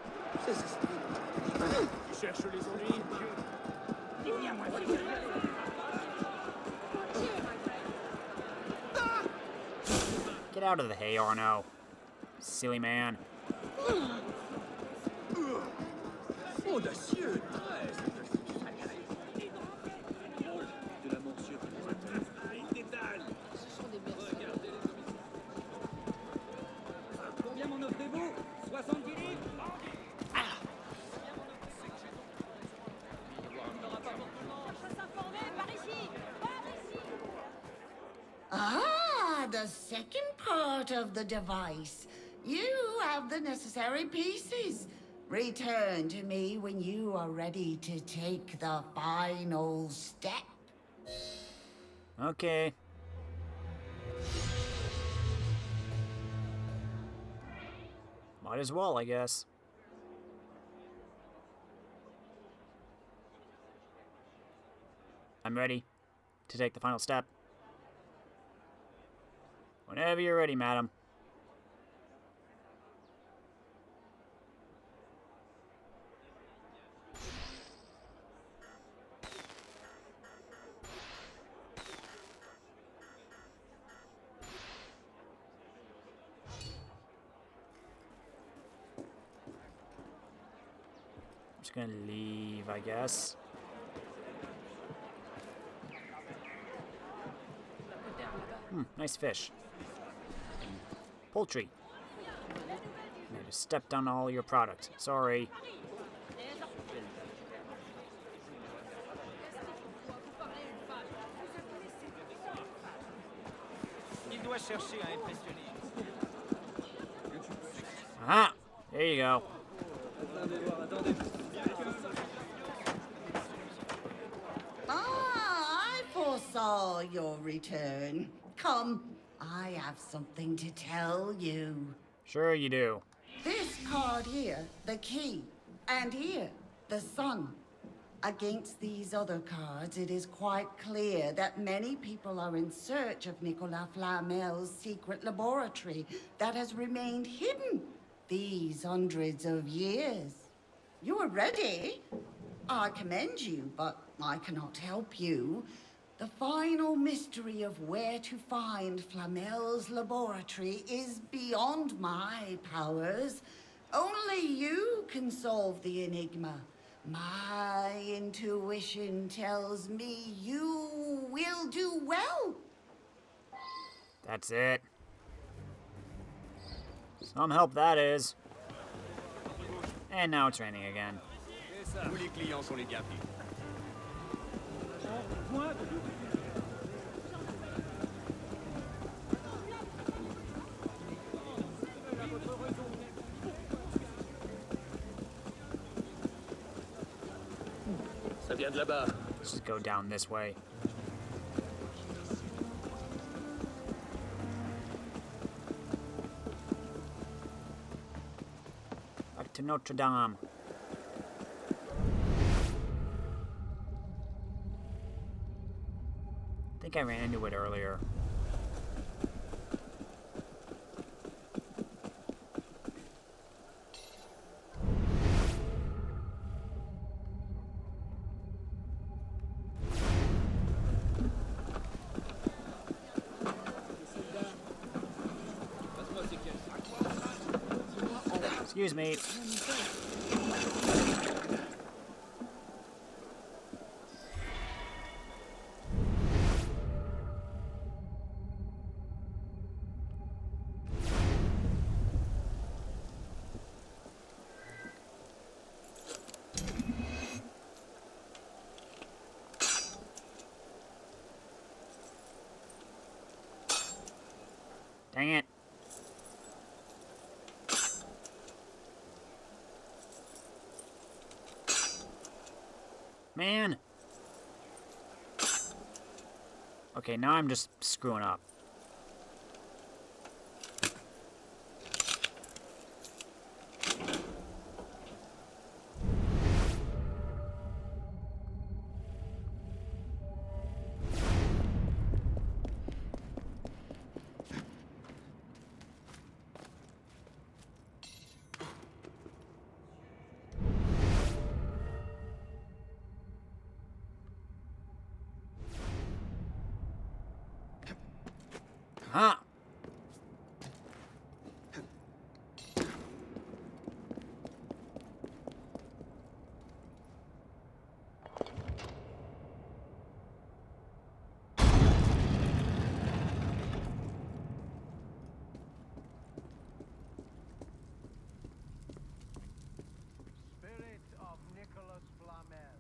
Get out of the hay, Arno. Silly man. Audacieux. Combien m'en offrez-vous? 70 livres? Ah, the second part of the device. You have the necessary pieces. Return to me when you are ready to take the final step. Okay. Might as well, I guess. I'm ready to take the final step. Whenever you're ready, madam. I'm just gonna leave, I guess. Nice fish. Poultry. I just stepped on all your product. Sorry. Il doit chercher à impressionner. Aha! There you go. Ah, I foresaw your return. Come, I have something to tell you. Sure you do. This card here, the key, and here, the sun. Against these other cards, it is quite clear that many people are in search of Nicolas Flamel's secret laboratory that has remained hidden these hundreds of years. You are ready. I commend you, but I cannot help you. The final mystery of where to find Flamel's laboratory is beyond my powers. Only you can solve the enigma. My intuition tells me you will do well. That's it. Some help, that is. And now it's raining again. Tous les clients sont les bienvenus. Ça vient de là-bas. Let's just go down this way. Back to Notre Dame. I think I ran into it earlier. Excuse me. Dang it. Man. Okay, now I'm just screwing up. Huh. Spirit of Nicholas Flamel,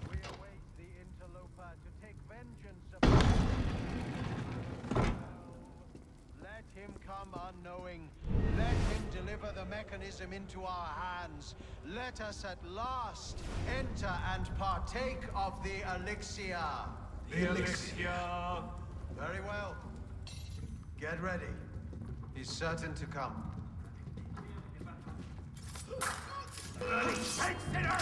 we await the interloper to take vengeance upon Let him come unknowing. Let him deliver the mechanism into our hands. Let us at last enter and partake of the elixir. The elixir. Very well. Get ready. He's certain to come. Bloody sitter!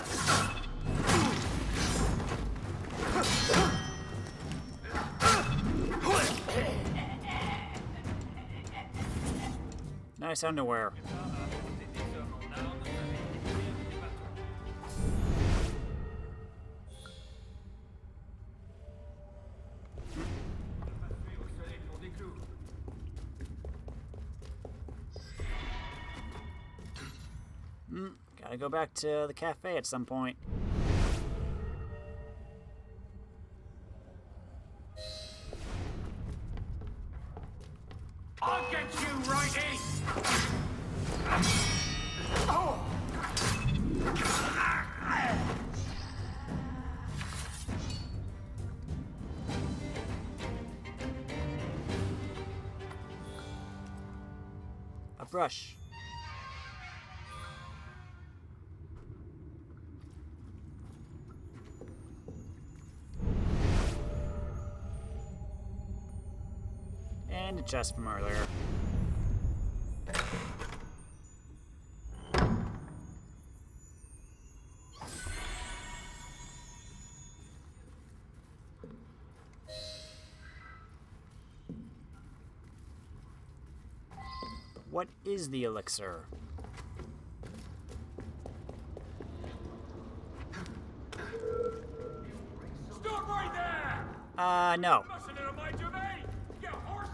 Nice underwear. Gotta go back to the cafe at some point. I'll get you, righty! Oh! A brush. And a chest from earlier. What is the elixir? Stop right there! No. Mustn't it mind you, mate? You horse!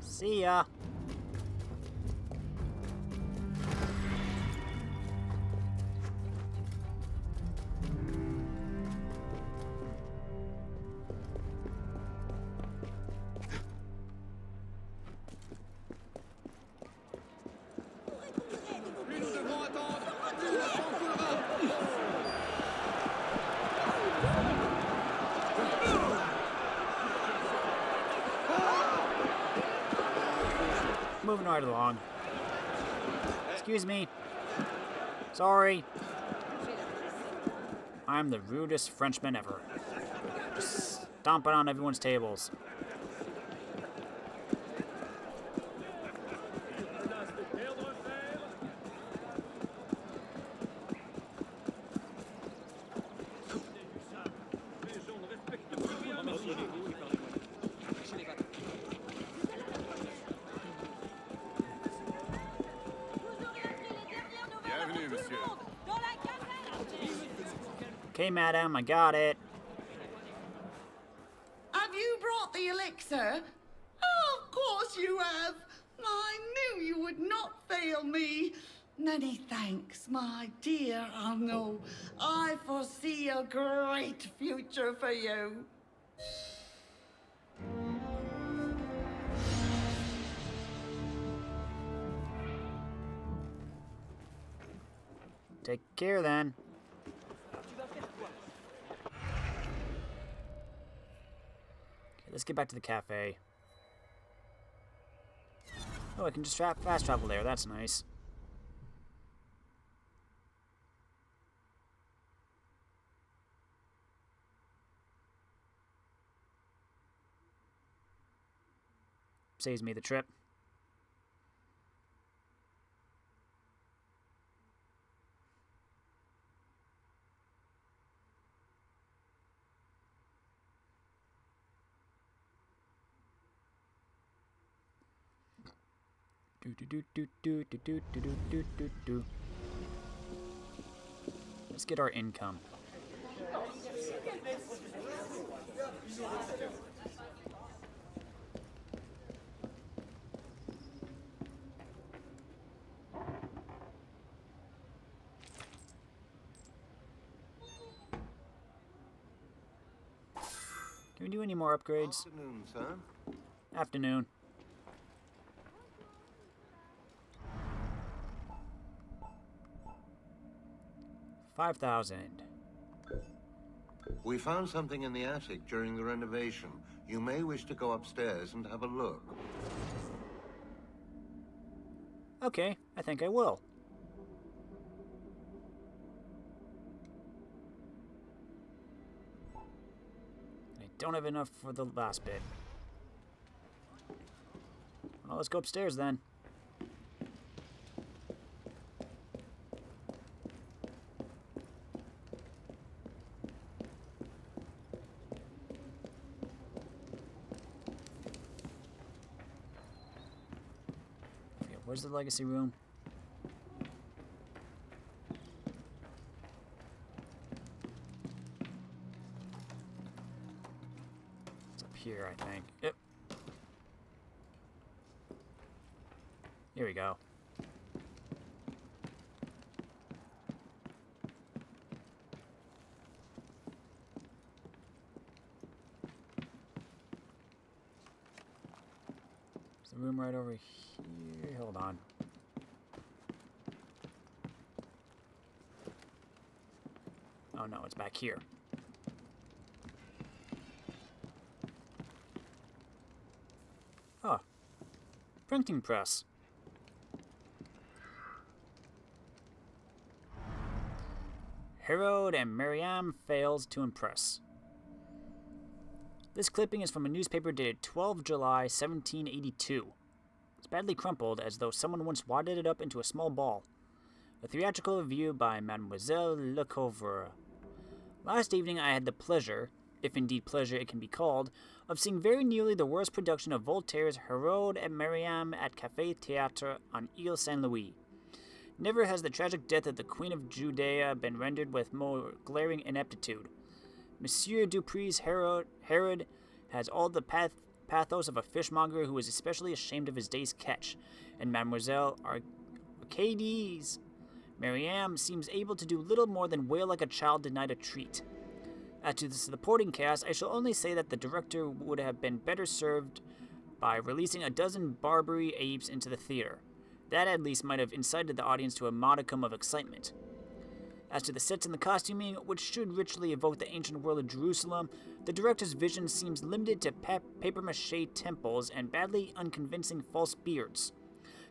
See ya. Moving right along. Excuse me. Sorry. I'm the rudest Frenchman ever. Just stomping on everyone's tables. Okay, madam, I got it. Have you brought the elixir? Oh, of course you have. I knew you would not fail me. Many thanks, my dear Arno. I foresee a great future for you. Take care then. Let's get back to the cafe. Oh, I can just fast travel there. That's nice. Saves me the trip. Let's get our income. Can we do any more upgrades? Afternoon, son. Afternoon. $5,000. We found something in the attic during the renovation. You may wish to go upstairs and have a look. Okay, I think I will. I don't have enough for the last bit. Well, let's go upstairs then. Where's the legacy room? It's up here, I think. Yep. Here we go. There's the room right over here. Hold on. Oh no, it's back here. Oh. Printing press. Herod and Miriam fails to impress. This clipping is from a newspaper dated 12 July 1782. It's badly crumpled, as though someone once wadded it up into a small ball. A theatrical review by Mademoiselle Lecouvre. Last evening I had the pleasure, if indeed pleasure it can be called, of seeing very nearly the worst production of Voltaire's Herod and Miriam at Café Théâtre on Ile Saint-Louis. Never has the tragic death of the Queen of Judea been rendered with more glaring ineptitude. Monsieur Dupree's Herod has all the pathos of a fishmonger who is especially ashamed of his day's catch, and Mademoiselle Arcadie's Miriam seems able to do little more than wail like a child denied a treat. As to the supporting cast, I shall only say that the director would have been better served by releasing a dozen Barbary apes into the theater. That at least might have incited the audience to a modicum of excitement. As to the sets and the costuming, which should richly evoke the ancient world of Jerusalem, the director's vision seems limited to papier-mâché temples and badly unconvincing false beards.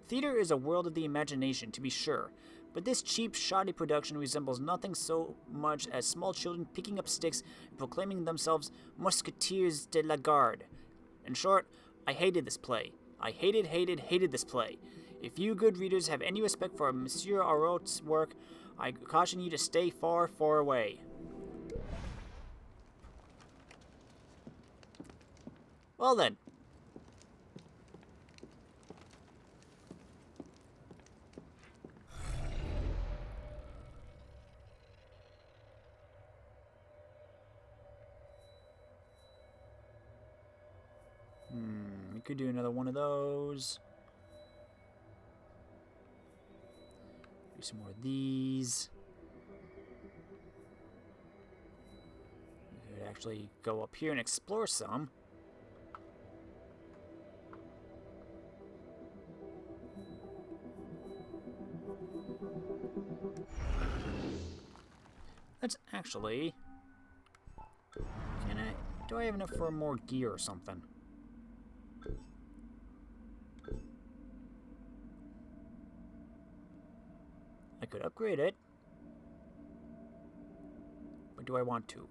Theater is a world of the imagination, to be sure, but this cheap, shoddy production resembles nothing so much as small children picking up sticks and proclaiming themselves Musketeers de la Garde. In short, I hated this play. I hated this play. If you good readers have any respect for Monsieur Arot's work, I caution you to stay far, far away. Well then. We could do another one of those. Do some more of these. We could actually go up here and explore some. Let's actually... Can I... Do I have enough for more gear or something? I could upgrade it. But do I want to?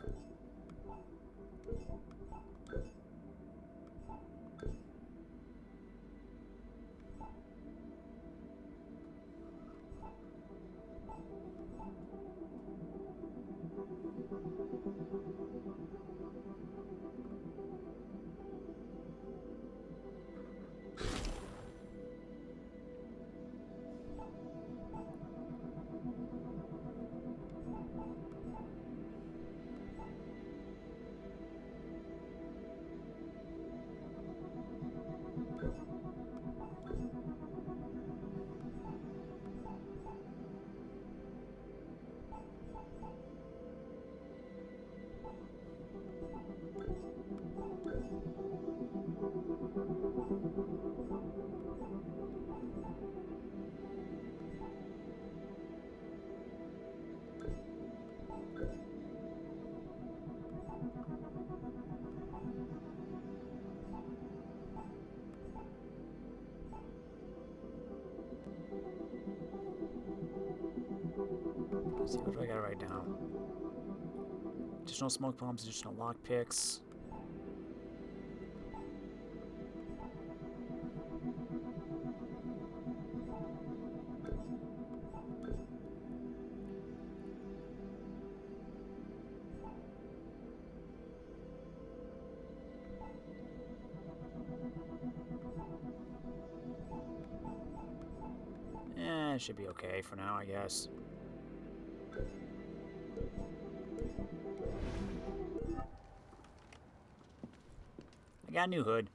Let's see, what do I gotta write down? Additional smoke bombs, additional lockpicks. It should be okay for now, I guess. I got a new hood.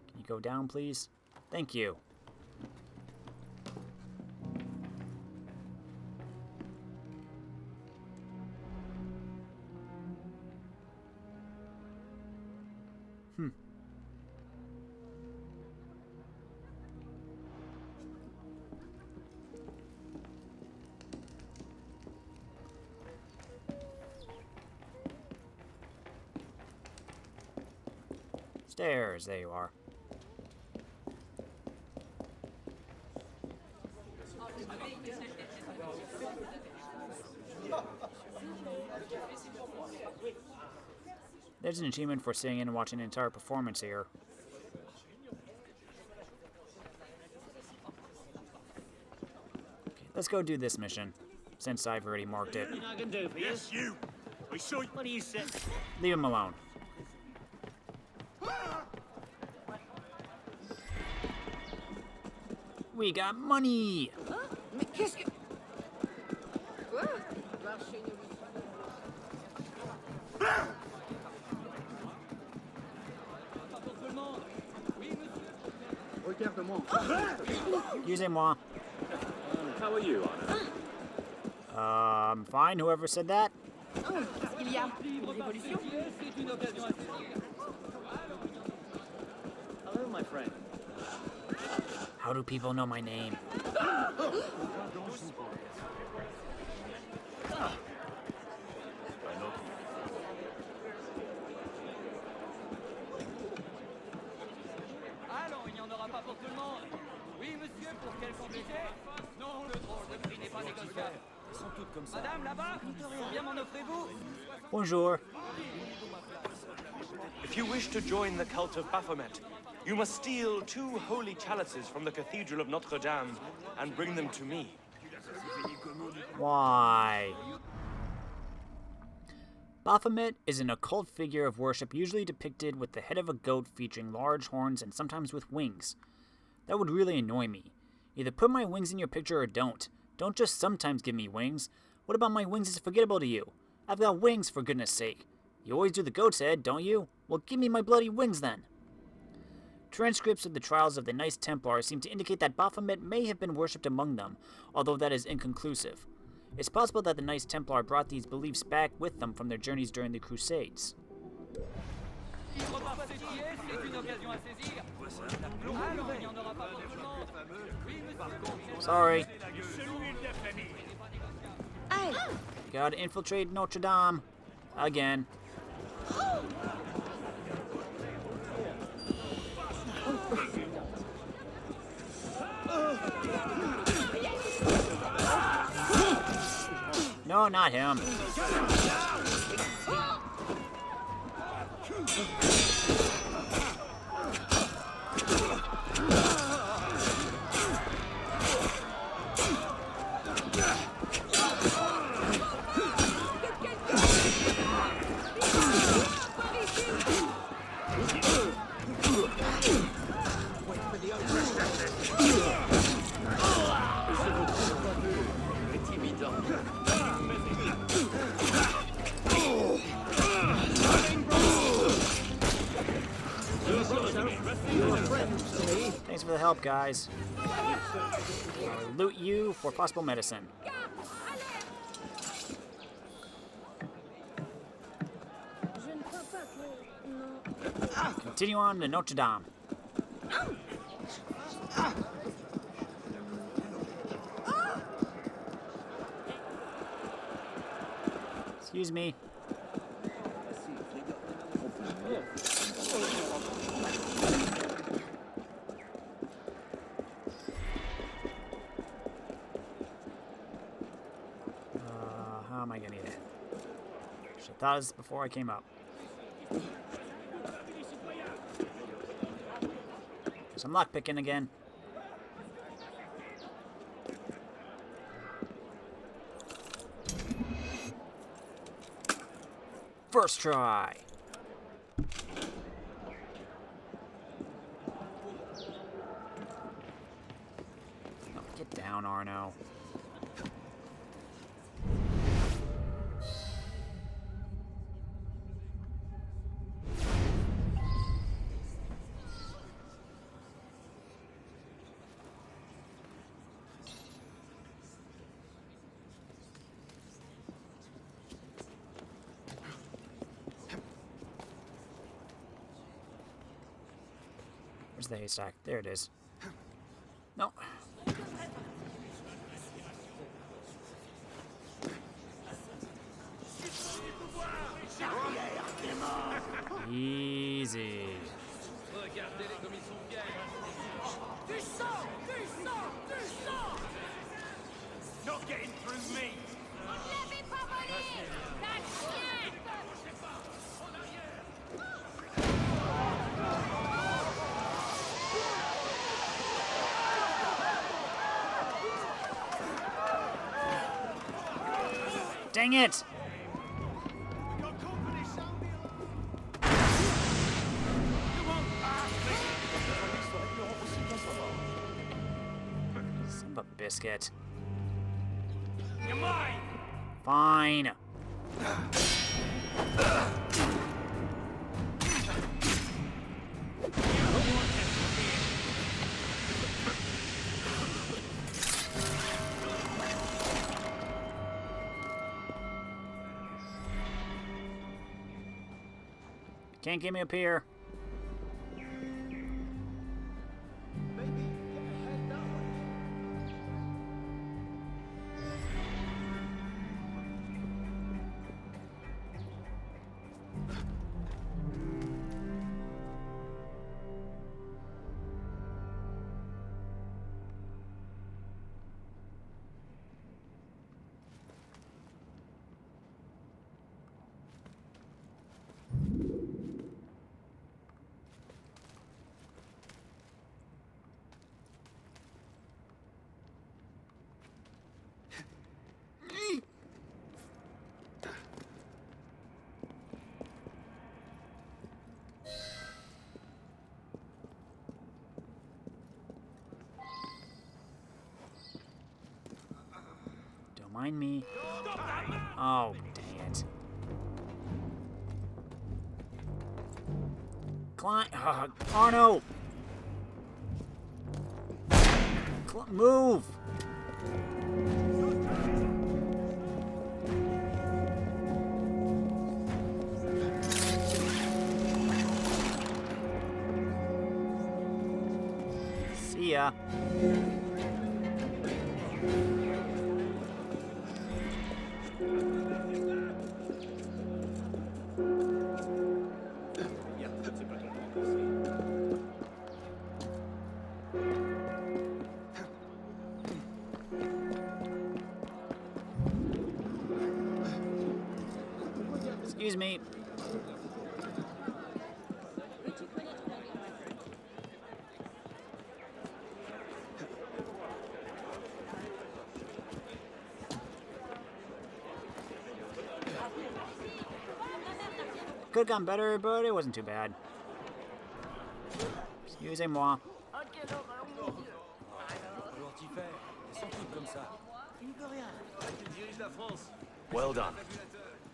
Can you go down, please? Thank you. Stairs, there you are. There's an achievement for sitting in and watching an entire performance here. Okay, let's go do this mission, since I've already marked it. I can do for you. Yes, you. We saw you. What do you say? Leave him alone. We got money! Mais qu'est-ce que... Quoi? Excusez-moi. How are you, Arno? I'm fine, whoever said that. Qu'est-ce qu'il y a? Une révolution? Hello, my friend. How do people know my name? Allons, il n'y en aura pas pour tout le monde. Oui, monsieur, pour quel complété? Non, le drôle de prix n'est pas négociable. Ils sont toutes comme ça. Madame, là-bas, combien m'en offrez-vous? Bonjour. If you wish to join the cult of Baphomet, you must steal 2 holy chalices from the Cathedral of Notre Dame and bring them to me. Why? Baphomet is an occult figure of worship usually depicted with the head of a goat featuring large horns and sometimes with wings. That would really annoy me. Either put my wings in your picture or don't. Don't just sometimes give me wings. What about my wings is forgettable to you? I've got wings, for goodness sake. You always do the goat's head, don't you? Well, give me my bloody wings then. Transcripts of the trials of the Knights Templar seem to indicate that Baphomet may have been worshipped among them, although that is inconclusive. It's possible that the Knights Templar brought these beliefs back with them from their journeys during the Crusades. Sorry. Gotta infiltrate Notre Dame. Again. No, not him. Thanks for the help, guys. I'll loot you for possible medicine. Continue on to Notre Dame. Excuse me. How am I gonna get it? Should have thought of this before I came up. Some lockpicking again. First try. Oh, get down, Arno. Where's the haystack? There it is. No. Easy. Regardez-les comme ils sont fiers. Du sang! Du sang! Du sang! Not getting through me! Dang it! Son of a biscuit. You're mine! Fine. Can't get me up here. Mind me. Oh, dang it. Climb. Arno! Move! See ya. Excuse me. Could have gone better, but it wasn't too bad. Excusez-moi. Well done.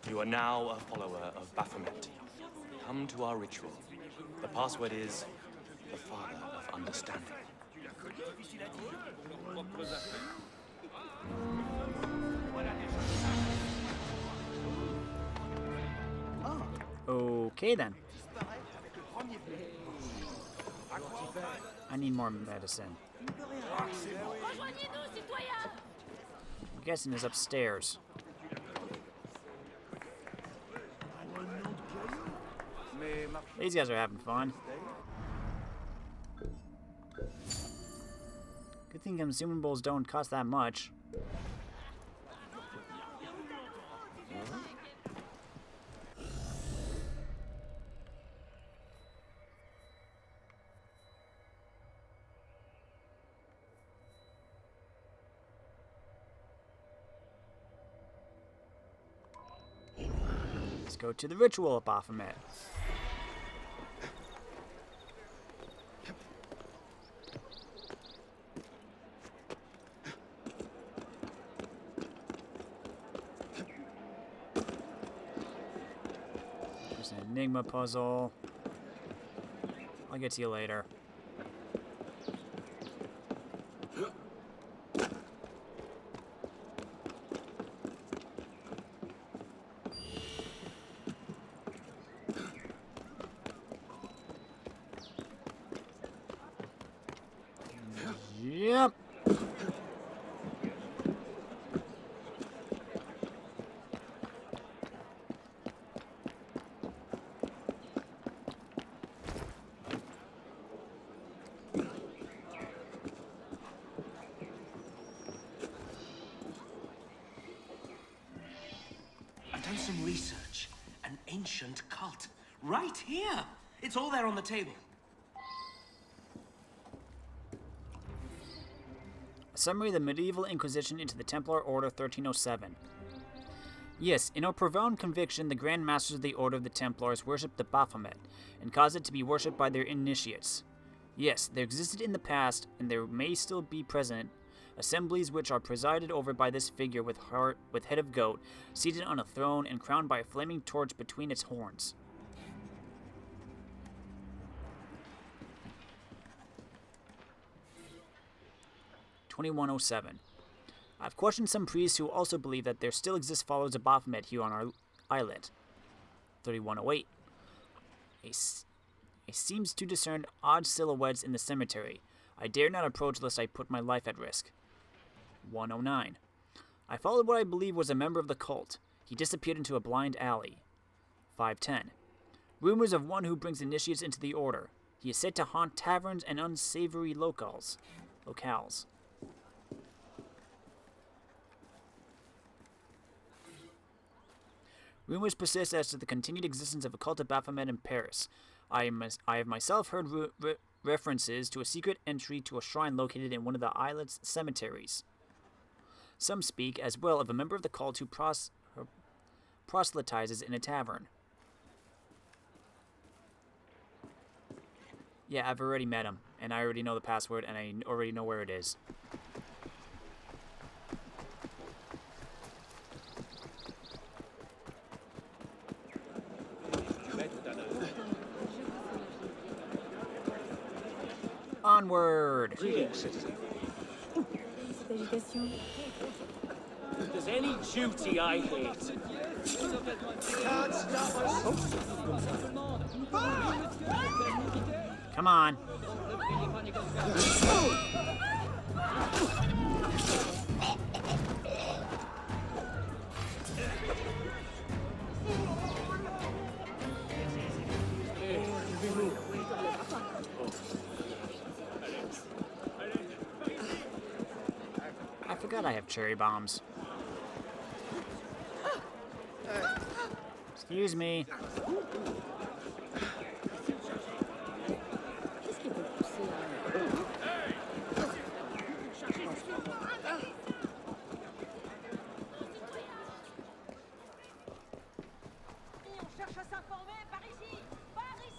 You are now a follower of Baphomet. Come to our ritual. The password is the Father of Understanding. Okay then. I need more medicine. I'm guessing it's upstairs. These guys are having fun. Good thing consumables don't cost that much. Let's go to the ritual of Baphomet. There's an enigma puzzle. I'll get to you later. Yep. I've done some research. An ancient cult. Right here. It's all there on the table. Summary of the Medieval Inquisition into the Templar Order 1307. Yes, in our profound conviction, the Grand Masters of the Order of the Templars worshipped the Baphomet, and caused it to be worshipped by their initiates. Yes, there existed in the past, and there may still be present, assemblies which are presided over by this figure with head of goat, seated on a throne and crowned by a flaming torch between its horns. (2107). I've questioned some priests who also believe that there still exist followers of Baphomet here on our islet. 3108. I seems to discern odd silhouettes in the cemetery. I dare not approach lest I put my life at risk. 109. I followed what I believe was a member of the cult. He disappeared into a blind alley. 510. Rumors of one who brings initiates into the order. He is said to haunt taverns and unsavory locales. Rumors persist as to the continued existence of a cult of Baphomet in Paris. I have myself heard references to a secret entry to a shrine located in one of the islet's cemeteries. Some speak as well of a member of the cult who proselytizes in a tavern. Yeah, I've already met him, and I already know the password, and I already know where it is. Onward! Greetings, citizen. If there's any duty I hate. Can't stop us. Come on. I forgot I have cherry bombs. Excuse me.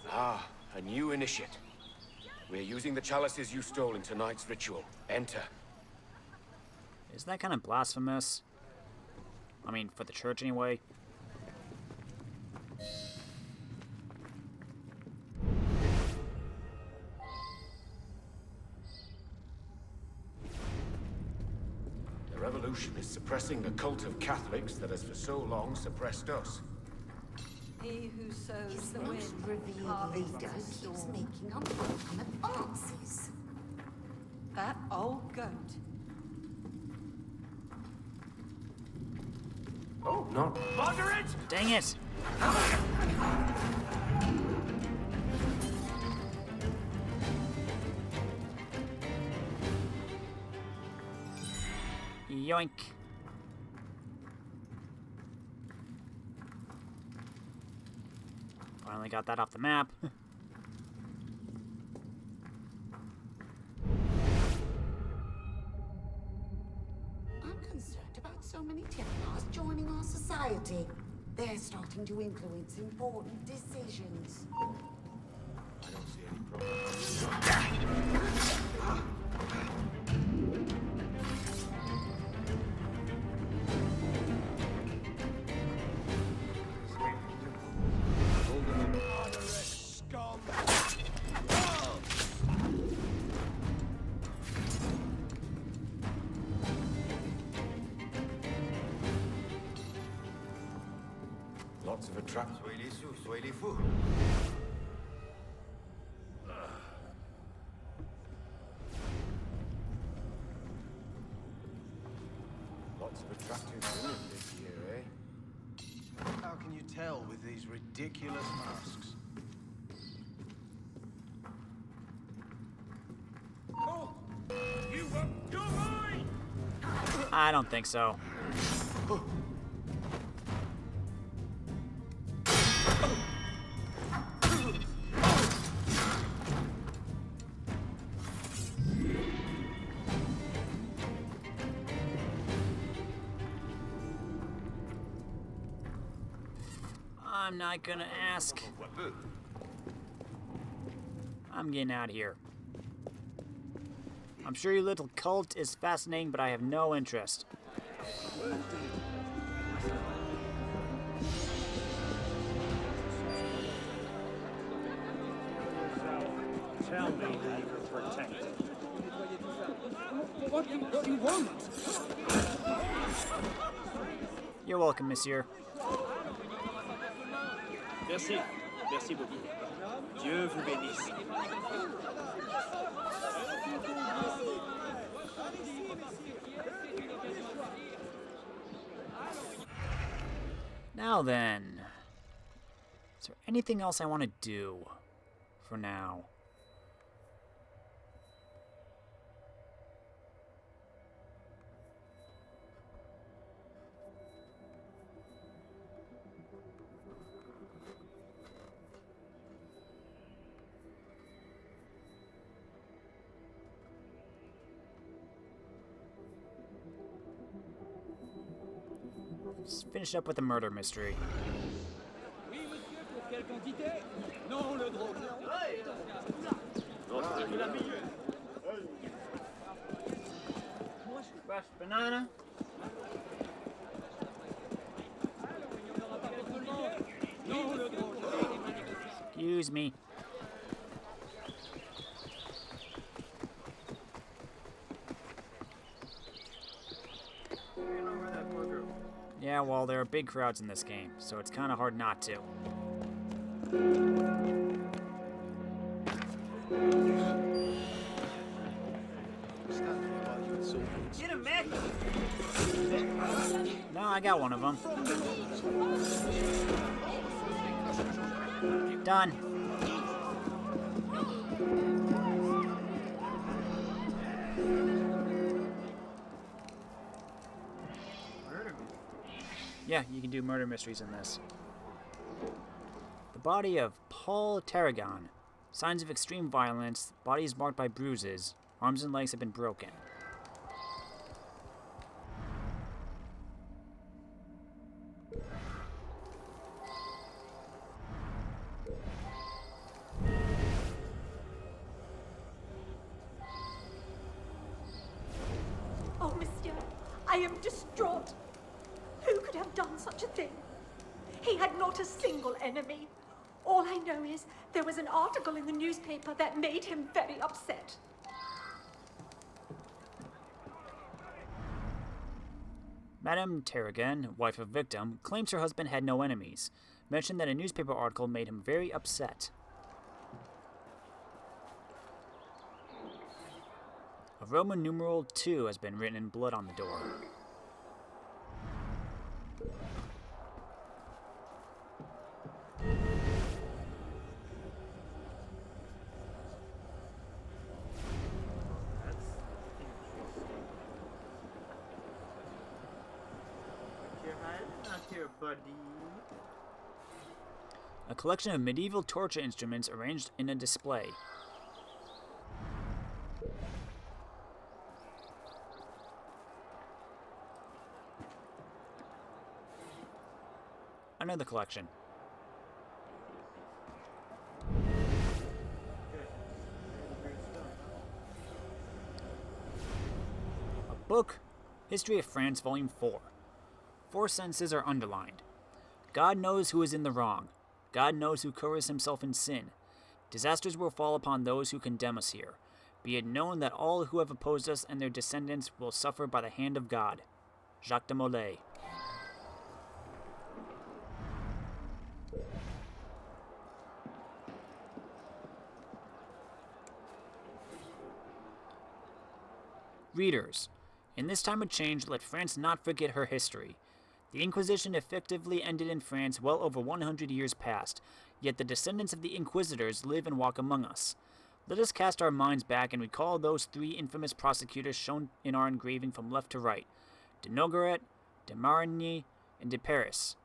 Ah, a new initiate. We're using the chalices you stole in tonight's ritual. Enter. Isn't that kind of blasphemous? I mean, for the church anyway. The revolution is suppressing the cult of Catholics that has for so long suppressed us. He who sows the most wind revered leader keeps making unwelcome advances. That old goat. Oh, not Moderate! Dang it! Yoink. Finally got that off the map. I'm concerned about so many Templars joining our society. They're starting to influence important decisions. I don't see any problem. Lots of attraction. Soyez les sous, soyez les fous. Lots of attractive women this year, eh? How can you tell with these ridiculous masks? I don't think so. I'm not gonna ask. I'm getting out of here. I'm sure your little cult is fascinating, but I have no interest. Tell me how you're protected. What do you want? You're welcome, monsieur. Merci. Merci beaucoup. Dieu vous bénisse. Now then, is there anything else I want to do for now? Let's finish up with the murder mystery. Oui, monsieur, pour quelle quantité? Non, le drôle. Fresh banana. Non, le drôle. Excuse me. Yeah, well, there are big crowds in this game, so it's kind of hard not to. Get him, Mac! No, I got one of them. Done. Yeah, you can do murder mysteries in this. body of Paul Tarragon. Signs of extreme violence. Body is marked by bruises. Arms and legs have been broken. Oh, monsieur, I am distraught. Who could have done such a thing? He had not a single enemy. All I know is there was an article in the newspaper that made him very upset. Madame Tarragon, wife of victim, claims her husband had no enemies. Mentioned that a newspaper article made him very upset. A Roman numeral 2 has been written in blood on the door. A collection of medieval torture instruments arranged in a display. Another collection. A book, History of France, Volume 4. 4 sentences are underlined. God knows who is in the wrong. God knows who covers himself in sin. Disasters will fall upon those who condemn us here. Be it known that all who have opposed us and their descendants will suffer by the hand of God. Jacques de Molay. Readers, in this time of change, let France not forget her history. The Inquisition effectively ended in France well over 100 years past, yet the descendants of the Inquisitors live and walk among us. Let us cast our minds back and recall those 3 infamous prosecutors shown in our engraving from left to right, de Nogaret, de Marigny, and de Paris.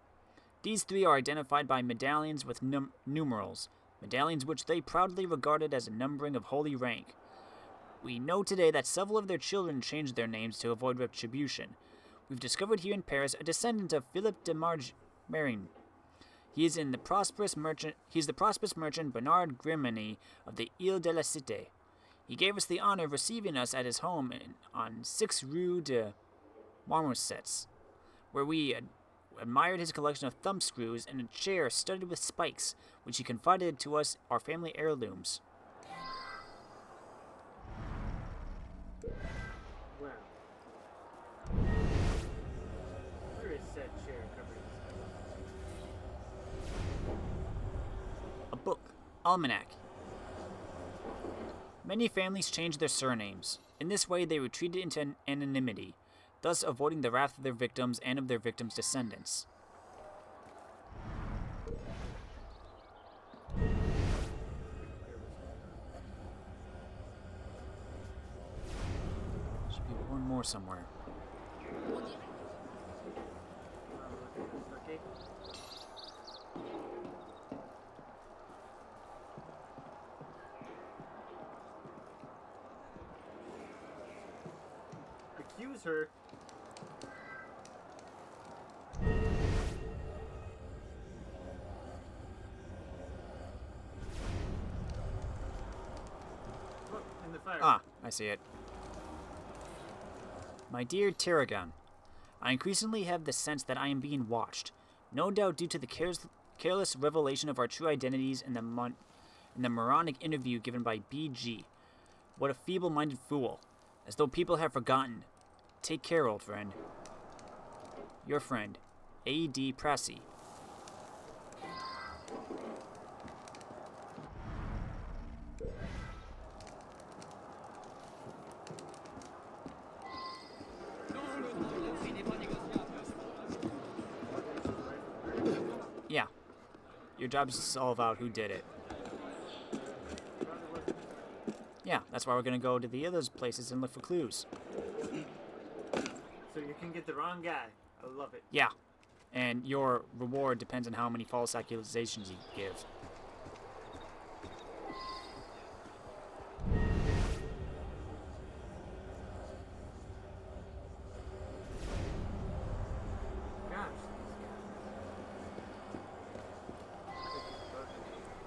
These 3 are identified by medallions with numerals, medallions which they proudly regarded as a numbering of holy rank. We know today that several of their children changed their names to avoid retribution. We've discovered here in Paris a descendant of Philippe de Marigny. He is the prosperous merchant Bernard Grimani of the Ile de la Cité. He gave us the honor of receiving us at his home on 6 Rue de Marmosets, where we admired his collection of thumbscrews and a chair studded with spikes, which he confided to us our family heirlooms. Wow. Where is said chair covered in A book. Almanac. Many families changed their surnames. In this way, they retreated into anonymity, thus avoiding the wrath of their victims and of their victims' descendants. Should be one more somewhere. Accuse her. Look, in the fire. Ah, I see it. My dear Tarragon, I increasingly have the sense that I am being watched, no doubt due to the careless revelation of our true identities in the moronic interview given by B.G. What a feeble-minded fool, as though people have forgotten. Take care, old friend. Your friend, A.D. Pressy. Yeah. Your job is to solve out who did it. Yeah, that's why we're gonna go to the other places and look for clues. So you can get the wrong guy. I love it. Yeah. And your reward depends on how many false accusations you give.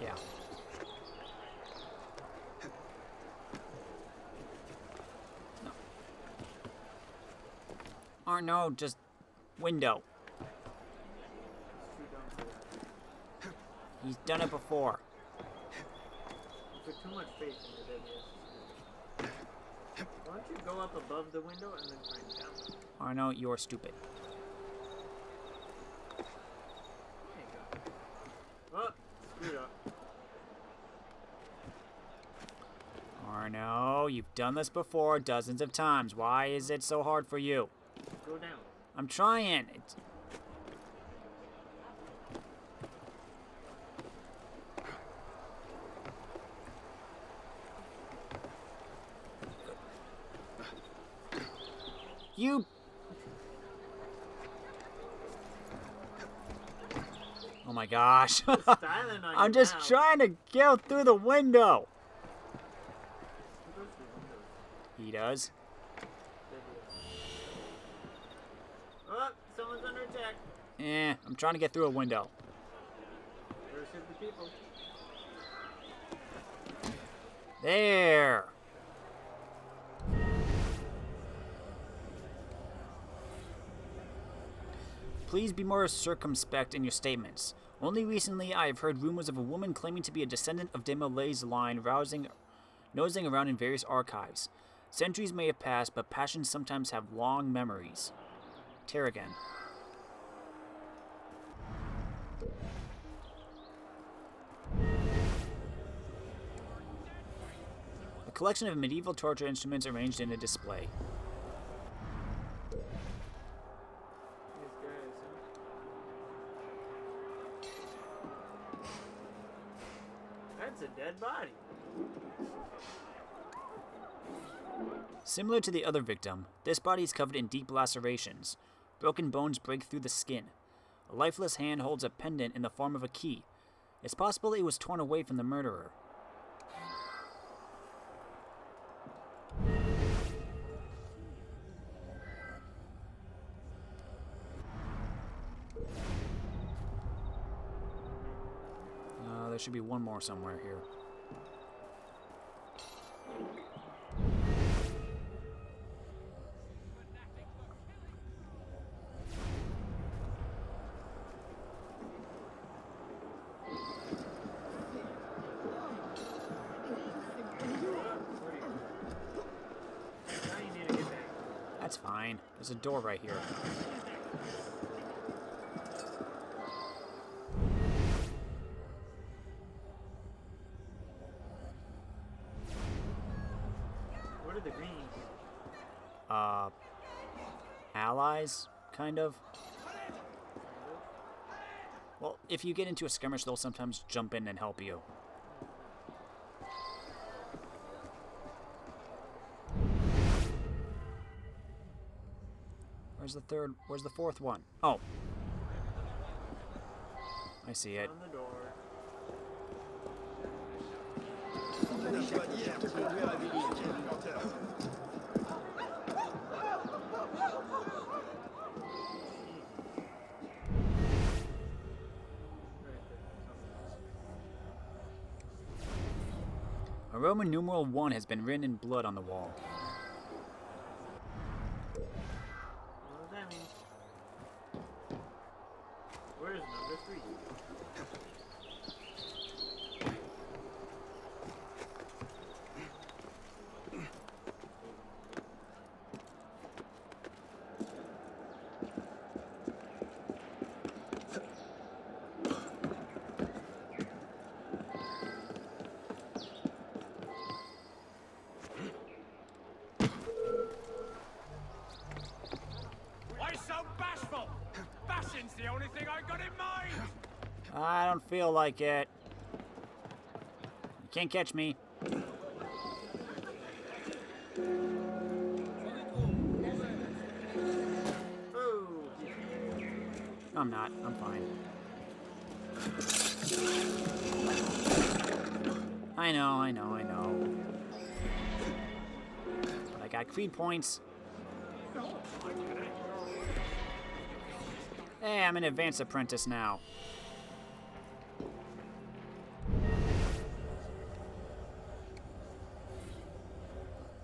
Yeah. No. Arno, just window. He's done it before. You put too much faith in the dead. Why don't you go up above the window and then climb down? Arno, you're stupid. There you go. Oh, screwed up. Arno, you've done this before dozens of times. Why is it so hard for you? Go down. I'm trying. It's... You... Oh my gosh. I'm just trying to get through the window. He does. Oh, someone's under attack. I'm trying to get through a window. Where's the people? There. Please be more circumspect in your statements. Only recently I have heard rumors of a woman claiming to be a descendant of Desmoulins' line nosing around in various archives. Centuries may have passed, but passions sometimes have long memories. Terragan. A collection of medieval torture instruments arranged in a display. That's a dead body. Similar to the other victim, this body is covered in deep lacerations. Broken bones break through the skin. A lifeless hand holds a pendant in the form of a key. It's possible it was torn away from the murderer. There should be one more somewhere here. That's fine. There's a door right here. What are the greens? Allies, kind of. Well, if you get into a skirmish, they'll sometimes jump in and help you. Where's the fourth one? Oh. I see it. On the door. A Roman numeral 1 has been written in blood on the wall. What does that mean? Where's number 3? Why so bashful? Fashion's the only thing I got in mind. I don't feel like it. You can't catch me. No, I'm not. I'm fine. I know. But I got creed points. Hey, I'm an advanced apprentice now.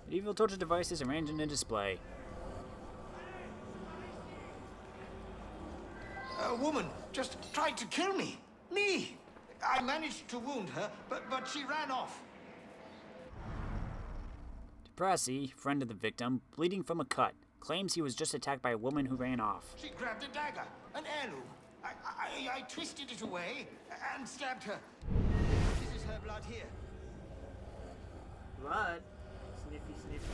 Medieval torture devices arranged in a display. A woman just tried to kill me. Me! I managed to wound her, but she ran off. Depressy, friend of the victim, bleeding from a cut, claims he was just attacked by a woman who ran off. She grabbed a dagger, an heirloom. I twisted it away and stabbed her. This is her blood here. Blood? Sniffy, sniffy.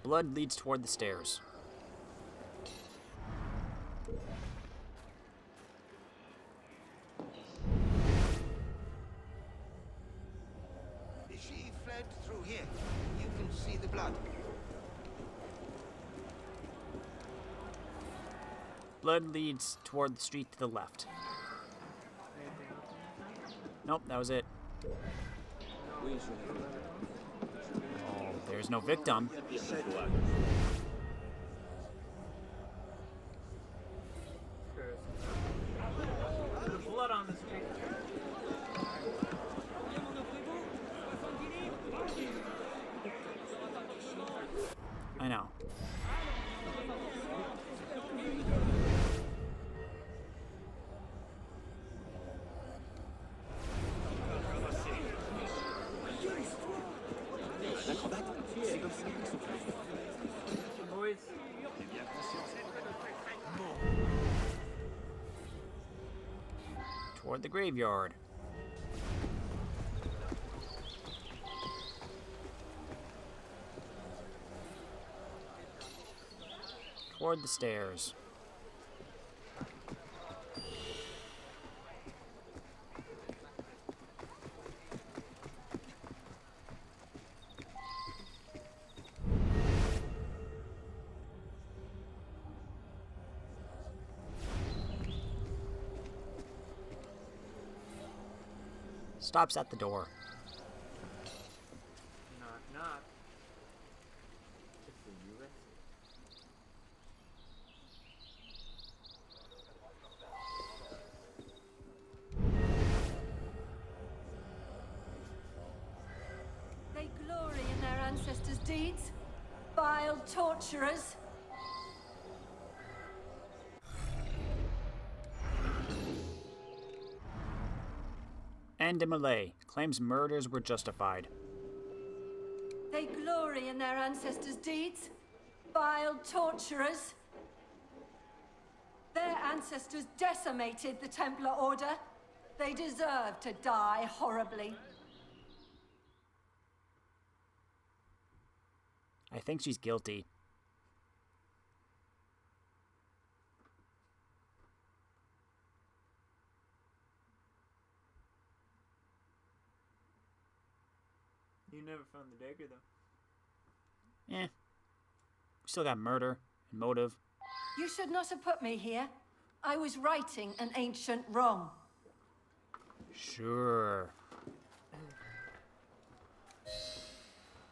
Blood leads toward the stairs. She fled through here. You can see the blood. Blood leads toward the street to the left. Nope, that was it. Oh, there's no victim. The blood on the street. I know. Boys. Toward the graveyard. Toward the stairs. Stops at the door. Knock, knock. It's the U.S. They glory in their ancestors' deeds. Vile torturers. And de Malay claims murders were justified. They glory in their ancestors' deeds. Vile torturers. Their ancestors decimated the Templar Order. They deserve to die horribly. I think she's guilty. You never found the dagger, though. We still got murder and motive. You should not have put me here. I was righting an ancient wrong. Sure.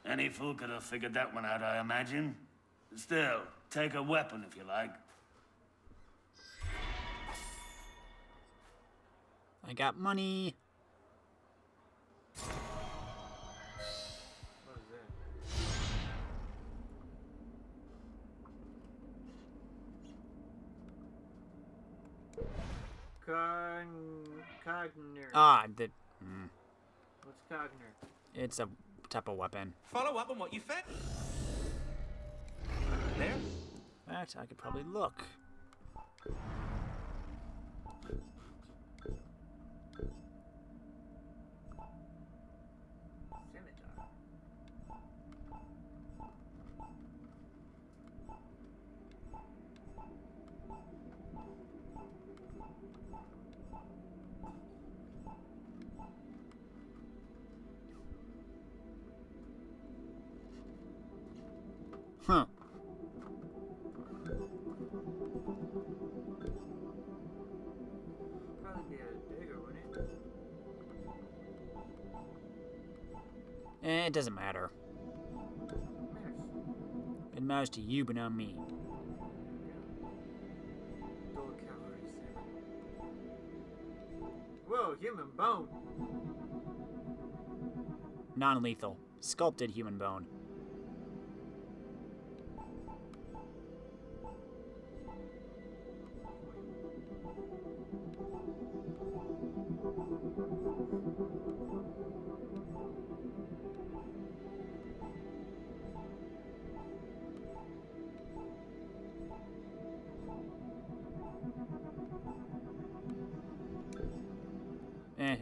Any fool could have figured that one out, I imagine. Still, take a weapon if you like. I got money. What is that? Cogner. Ah, What's Cogner? it's a type of weapon. Follow up on what you fed. There. That I could probably look. Scimitar. Huh. doesn't matter. It matters to you, but not me. Gold cavalry saber. Whoa, human bone! Non-lethal. Sculpted human bone.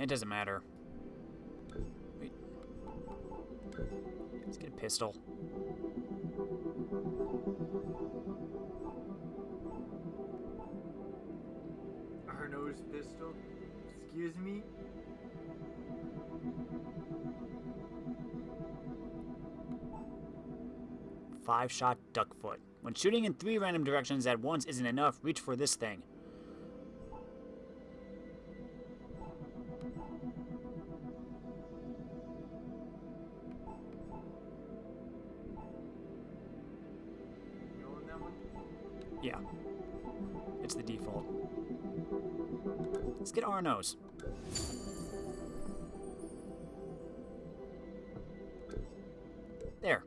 It doesn't matter. Wait. Let's get a pistol. Arno's pistol? Excuse me? Five-shot duck foot. When shooting in 3 random directions at once isn't enough, reach for this thing. Yeah. It's the default. Let's get Arno's. There.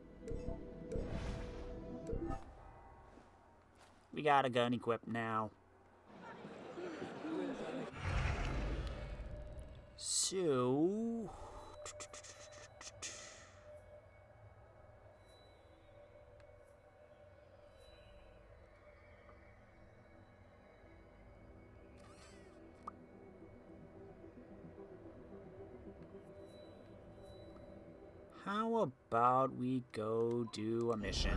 We got a gun equipped now. So... how about we go do a mission?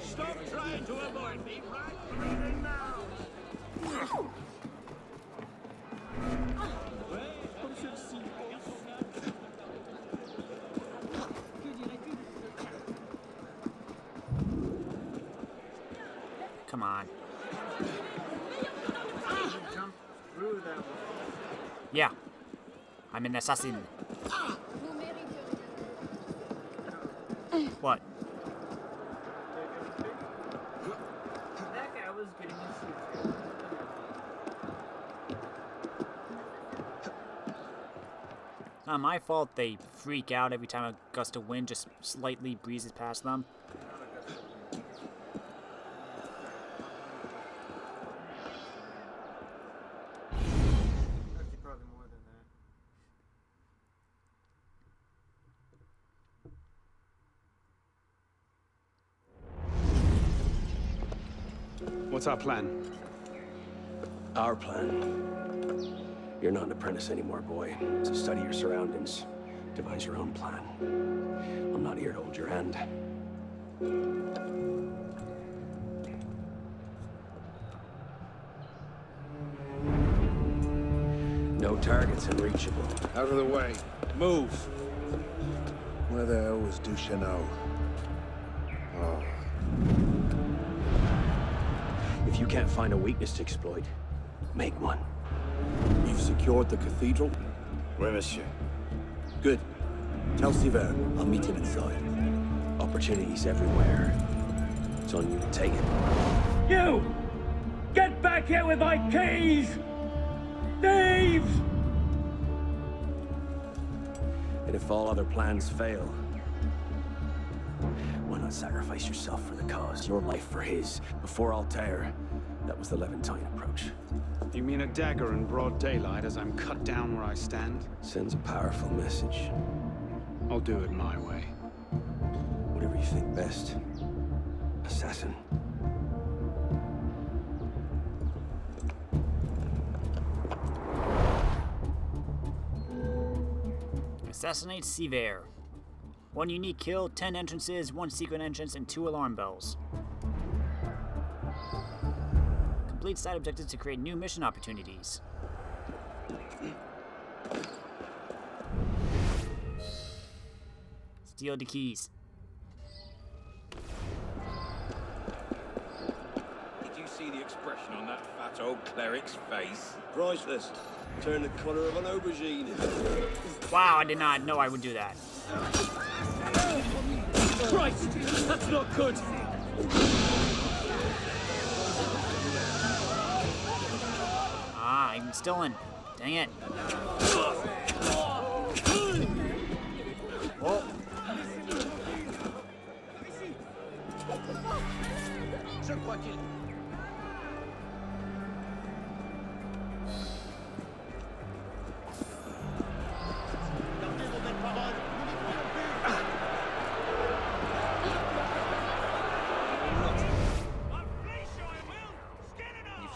Stop trying to avoid me right now! Come on. Jump through that one. Yeah. I'm an assassin. What? That guy was getting his suit. Not my fault they freak out every time a gust of wind just slightly breezes past them. Actually, probably more than that. What's our plan? Our plan. You're not an apprentice anymore, boy. So study your surroundings. Devise your own plan. I'm not here to hold your hand. No targets unreachable. Out of the way. Move. Where the hell was Duchesneau? Oh. If you can't find a weakness to exploit, make one. You've secured the cathedral? Oui, monsieur. Good. Tell Sivert I'll meet him inside. Opportunities everywhere. It's on you to take it. You! Get back here with my keys! Thieves! And if all other plans fail, why not sacrifice yourself for the cause? Your life for his. Before Altair, that was the Levantine approach. You mean a dagger in broad daylight as I'm cut down where I stand? Sends a powerful message. I'll do it my way. Whatever you think best, assassin. Assassinate Sivert. 1 unique kill, 10 entrances, 1 secret entrance, and 2 alarm bells. Complete side objectives to create new mission opportunities. Steal the keys. Did you see the expression on that fat old cleric's face? Priceless. Turn the colour of an aubergine. Wow, I did not know I would do that. Christ! That's not good! Ah, I'm still in. Dang it. Oh.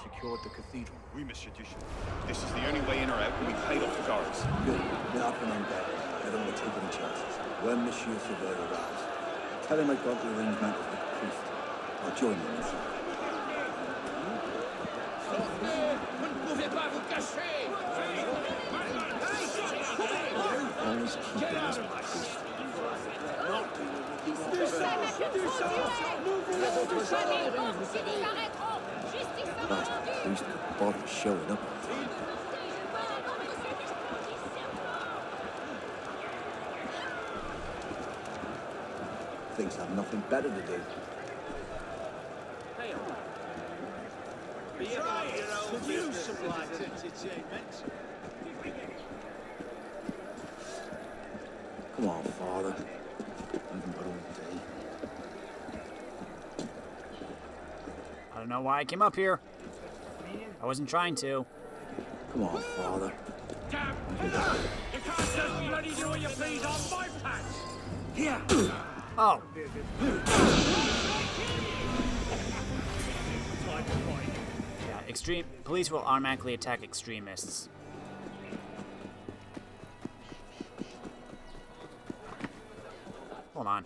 Secured the cathedral. Oui, Monsieur Duchesne. This is the only way in or out, and we paid off the guards. Good. Get up and on deck. I don't want to take any chances. When Monsieur Sivert arrives, tell him I've got the arrangement with the priest. I'll join him inside. Always keep it as my priest. Last priest could bother showing up on time. Thinks I've nothing better to do. Come on, Father. You can put all day. I don't know why I came up here. I wasn't trying to. Come on, Father. Damn! You can't just bloody do what you please on my patch! Here! Oh. Yeah, extreme police will automatically attack extremists. Hold on.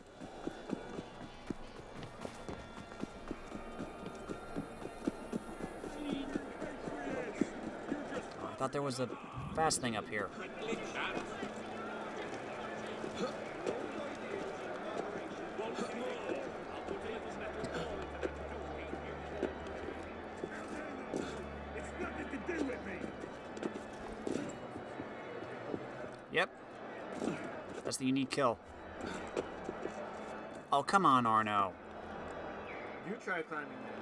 Oh, I thought there was a fast thing up here. Yep. That's the unique kill. Oh, come on, Arno. You try climbing that.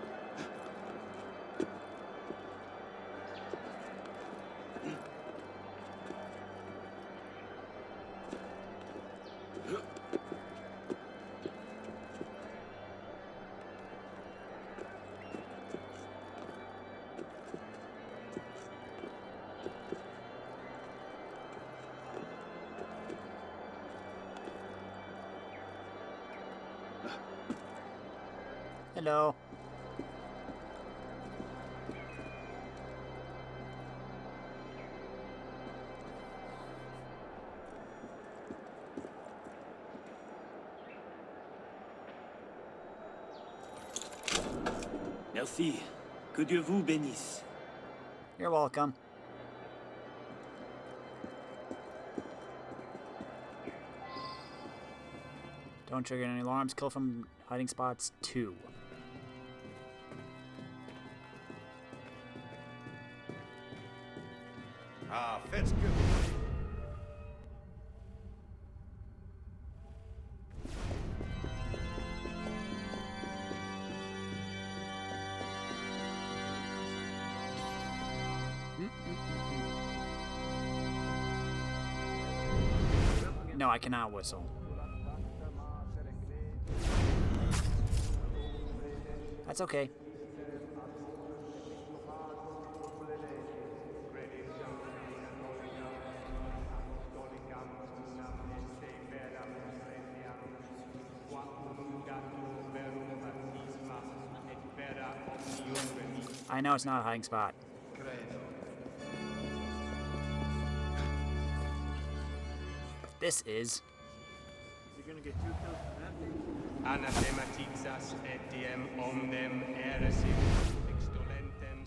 Hello. Merci. Que Dieu vous bénisse. You're welcome. Don't trigger any alarms. Kill from hiding spots 2. Ah, that's good. No, I cannot whistle. That's okay. I know it's not a hiding spot. This is. You're gonna get 2 kills from that thing. Anathematizas etiam omnem eresim extolentem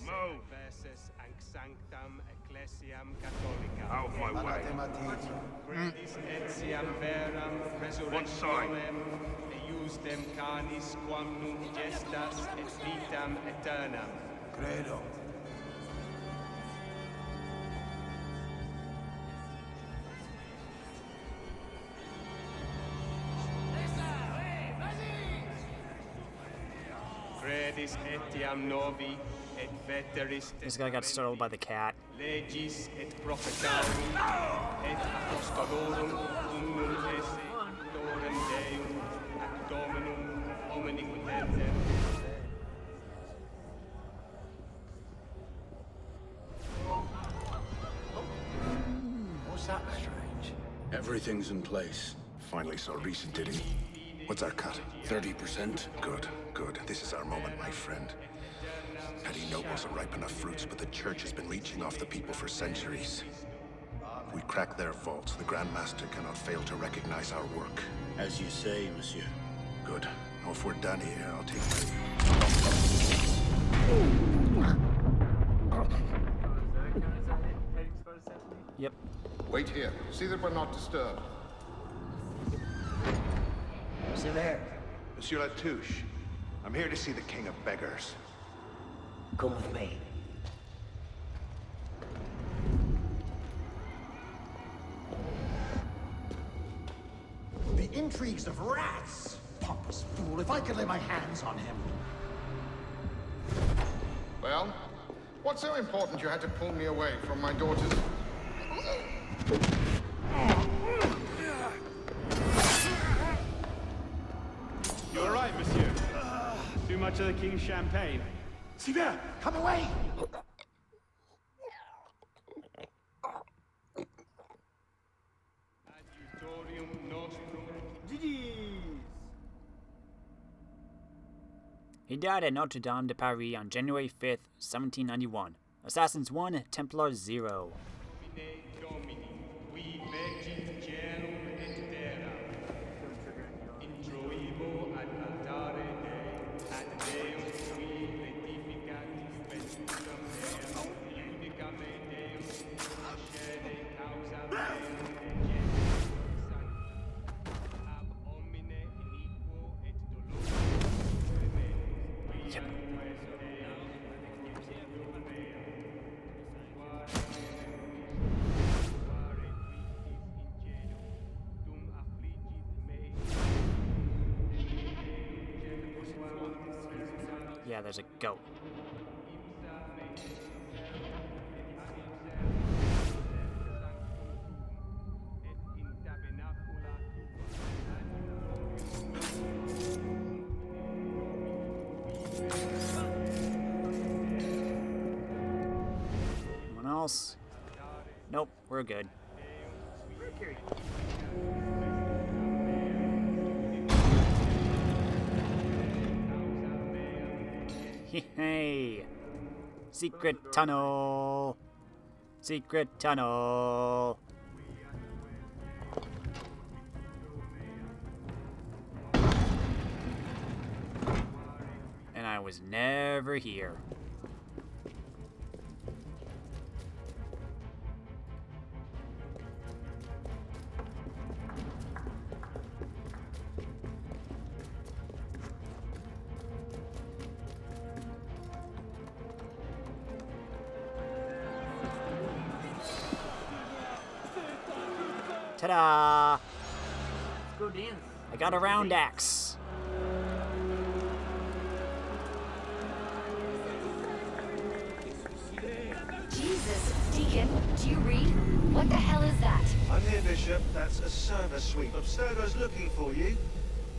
versus anc sanctam ecclesiam catholicam. Out of my way. Credis etiam veram resurrectionem eiusdem canis quam nunc gestas et vitam aeternam. Credo. sedis etiam novi et veteris This guy got startled by the cat. legis et prophetarum et apostolorum unum esse dorem Deum ac Dominum omnipotentem. What's that strange? Everything's in place. Finally saw Reese, did he? What's our cut? 30%. Good, good. This is our moment, my friend. Petty nobles are ripe enough fruits, but the Church has been leeching off the people for centuries. We crack their vaults. The Grand Master cannot fail to recognize our work. As you say, monsieur. Good. Now, if we're done here, I'll take my... Yep. Wait here. See that we're not disturbed. Sivert, Monsieur Latouche, I'm here to see the King of Beggars. come with me. The intrigues of rats! Pompous fool, if I could lay my hands on him. Well, what's so important you had to pull me away from my daughter's... You're right, monsieur. Too much of the king's champagne. Sivert, come away! He died at Notre Dame de Paris on January 5th, 1791. Assassins 1, Templars 0. Yeah, there's a goat. Anyone else? Nope, we're good. Hey! Secret tunnel! Secret tunnel! And I was never here. Ta-da! Let's go dance. I got a round axe. Jesus, Deacon, do you read? What the hell is that? I'm here, Bishop. That's a server sweep. Abstergo's looking for you.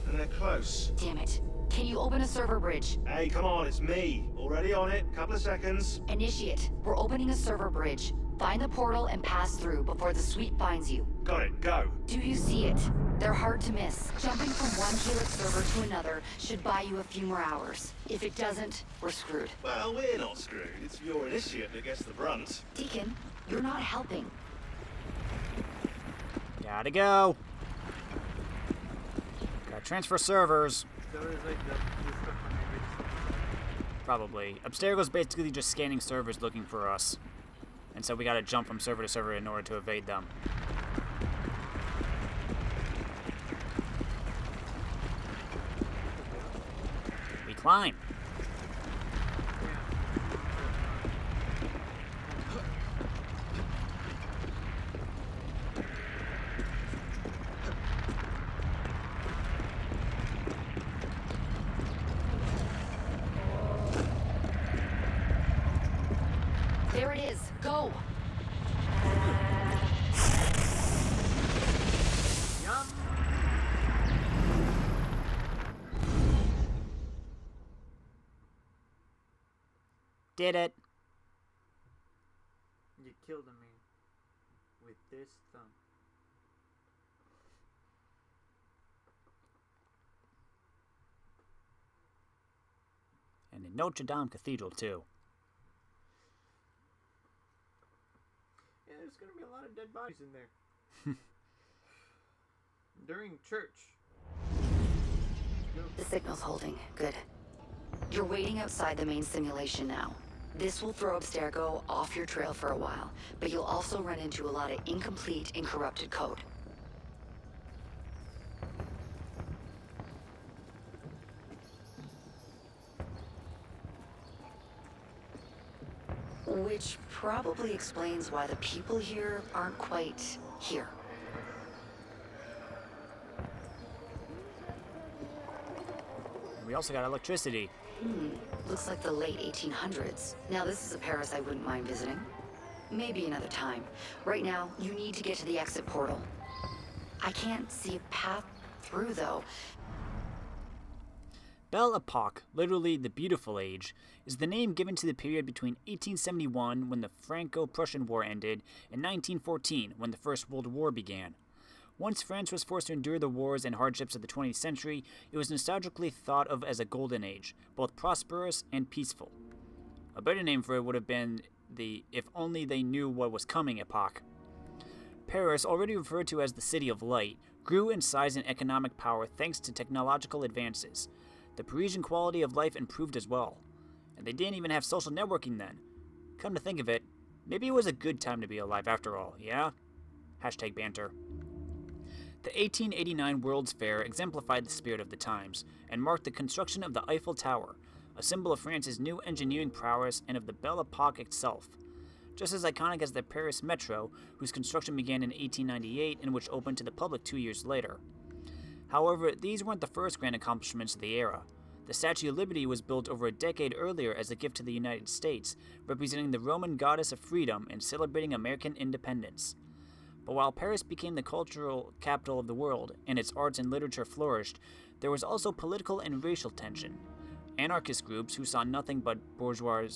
And they're close. Damn it. Can you open a server bridge? Hey, come on, it's me. Already on it. Couple of seconds. Initiate. We're opening a server bridge. Find the portal and pass through before the sweep finds you. Got it. Go. Do you see it? They're hard to miss. Jumping from one Helix server to another should buy you a few more hours. If it doesn't, we're screwed. Well, we're not screwed. It's your initiate that gets the brunt. Deacon, you're not helping. Gotta go. Gotta transfer servers. Probably. Abstergo's basically just scanning servers looking for us. And so we gotta jump from server to server in order to evade them. We climb. Did it. You killed me with this thumb. And in Notre Dame Cathedral, too. Yeah, there's gonna be a lot of dead bodies in there. During church. The signal's holding. Good. You're waiting outside the main simulation now. This will throw Abstergo off your trail for a while, but you'll also run into a lot of incomplete and corrupted code. Which probably explains why the people here aren't quite here. We also got electricity. Looks like the late 1800s. Now this is a Paris I wouldn't mind visiting. Maybe another time. Right now, you need to get to the exit portal. I can't see a path through, though. Belle Epoque, literally the Beautiful Age, is the name given to the period between 1871, when the Franco-Prussian War ended, and 1914, when the First World War began. Once France was forced to endure the wars and hardships of the 20th century, it was nostalgically thought of as a golden age, both prosperous and peaceful. A better name for it would have been the if only they knew what was coming epoch. Paris, already referred to as the City of Light, grew in size and economic power thanks to technological advances. The Parisian quality of life improved as well. And they didn't even have social networking then. Come to think of it, maybe it was a good time to be alive after all, yeah? Hashtag banter. The 1889 World's Fair exemplified the spirit of the times, and marked the construction of the Eiffel Tower, a symbol of France's new engineering prowess and of the Belle Epoque itself. Just as iconic as the Paris Metro, whose construction began in 1898 and which opened to the public 2 years later. However, these weren't the first grand accomplishments of the era. The Statue of Liberty was built over a decade earlier as a gift to the United States, representing the Roman goddess of freedom and celebrating American independence. But while Paris became the cultural capital of the world, and its arts and literature flourished, there was also political and racial tension. Anarchist groups who saw nothing but bourgeois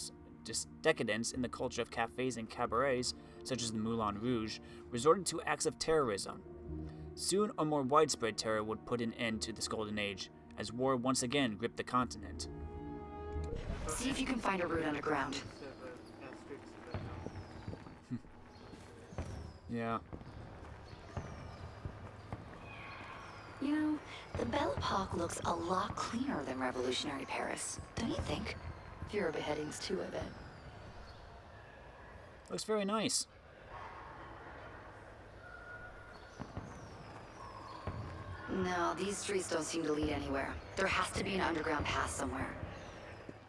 decadence in the culture of cafes and cabarets, such as the Moulin Rouge, resorted to acts of terrorism. Soon, a more widespread terror would put an end to this golden age, as war once again gripped the continent. See if you can find a route underground. Yeah. You know, the Belle Epoque looks a lot cleaner than revolutionary Paris, don't you think? Fewer beheadings too, I bet. Looks very nice. No, these streets don't seem to lead anywhere. There has to be an underground path somewhere.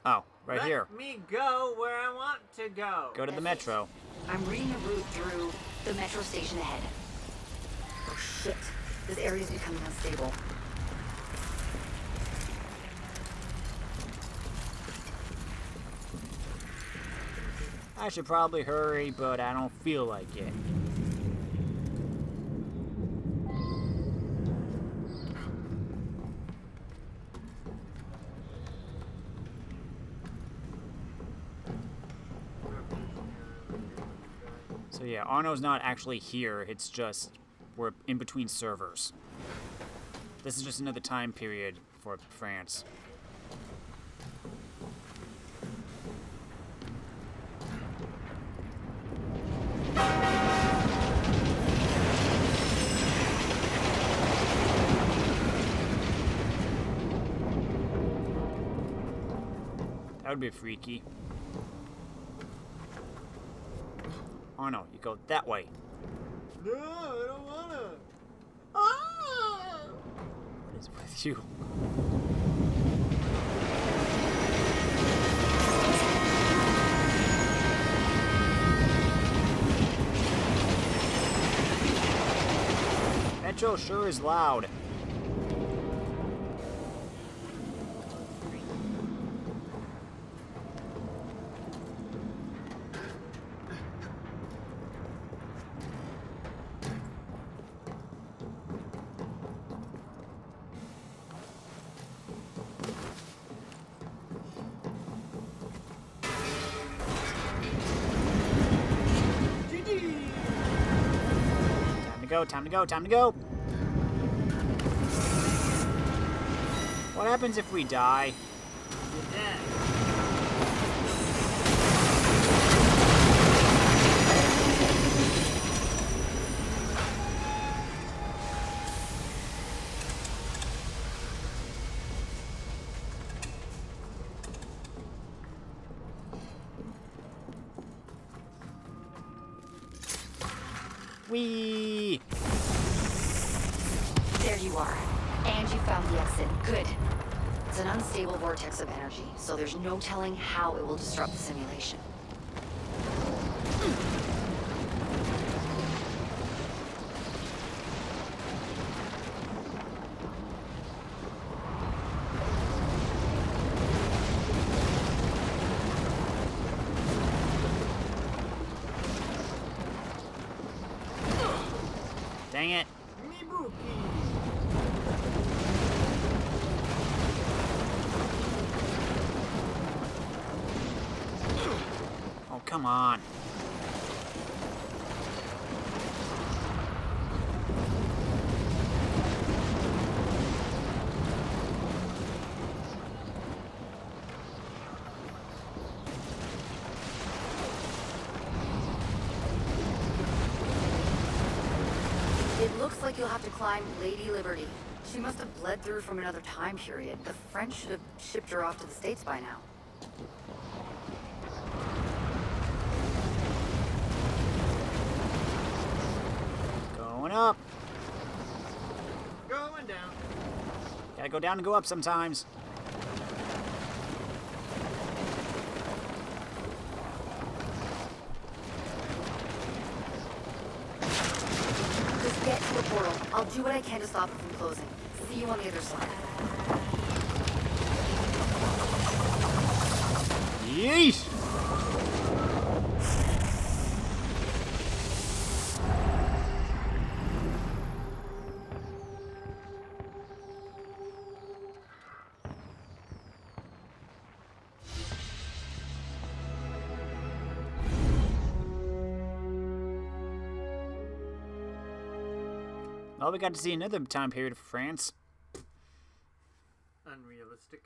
Oh, right here. Let me go where I want to go. Go to the metro. I'm reading a route through the metro station ahead. Oh shit, this area is becoming unstable. I should probably hurry, but I don't feel like it. So yeah, Arno's not actually here, it's just we're in between servers. This is just another time period for France. That would be freaky. Arno, you go that way. No, I don't wanna. Ah! What is with you? Metro sure is loud. go, time to go, time to go! What happens if we die? You're dead. Whee! There you are. And you found the exit. Good. It's an unstable vortex of energy, so there's no telling how it will disrupt the simulation. Dang it. Oh, come on. It looks like you'll have to climb Lady Liberty. She must have bled through from another time period. The French should have shipped her off to the States by now. Going up. Going down. Gotta go down and go up sometimes. Just get to the portal. I'll do what I can to stop it from closing. See you on the other side. Yeesh! Well, we got to see another time period of France. Unrealistic.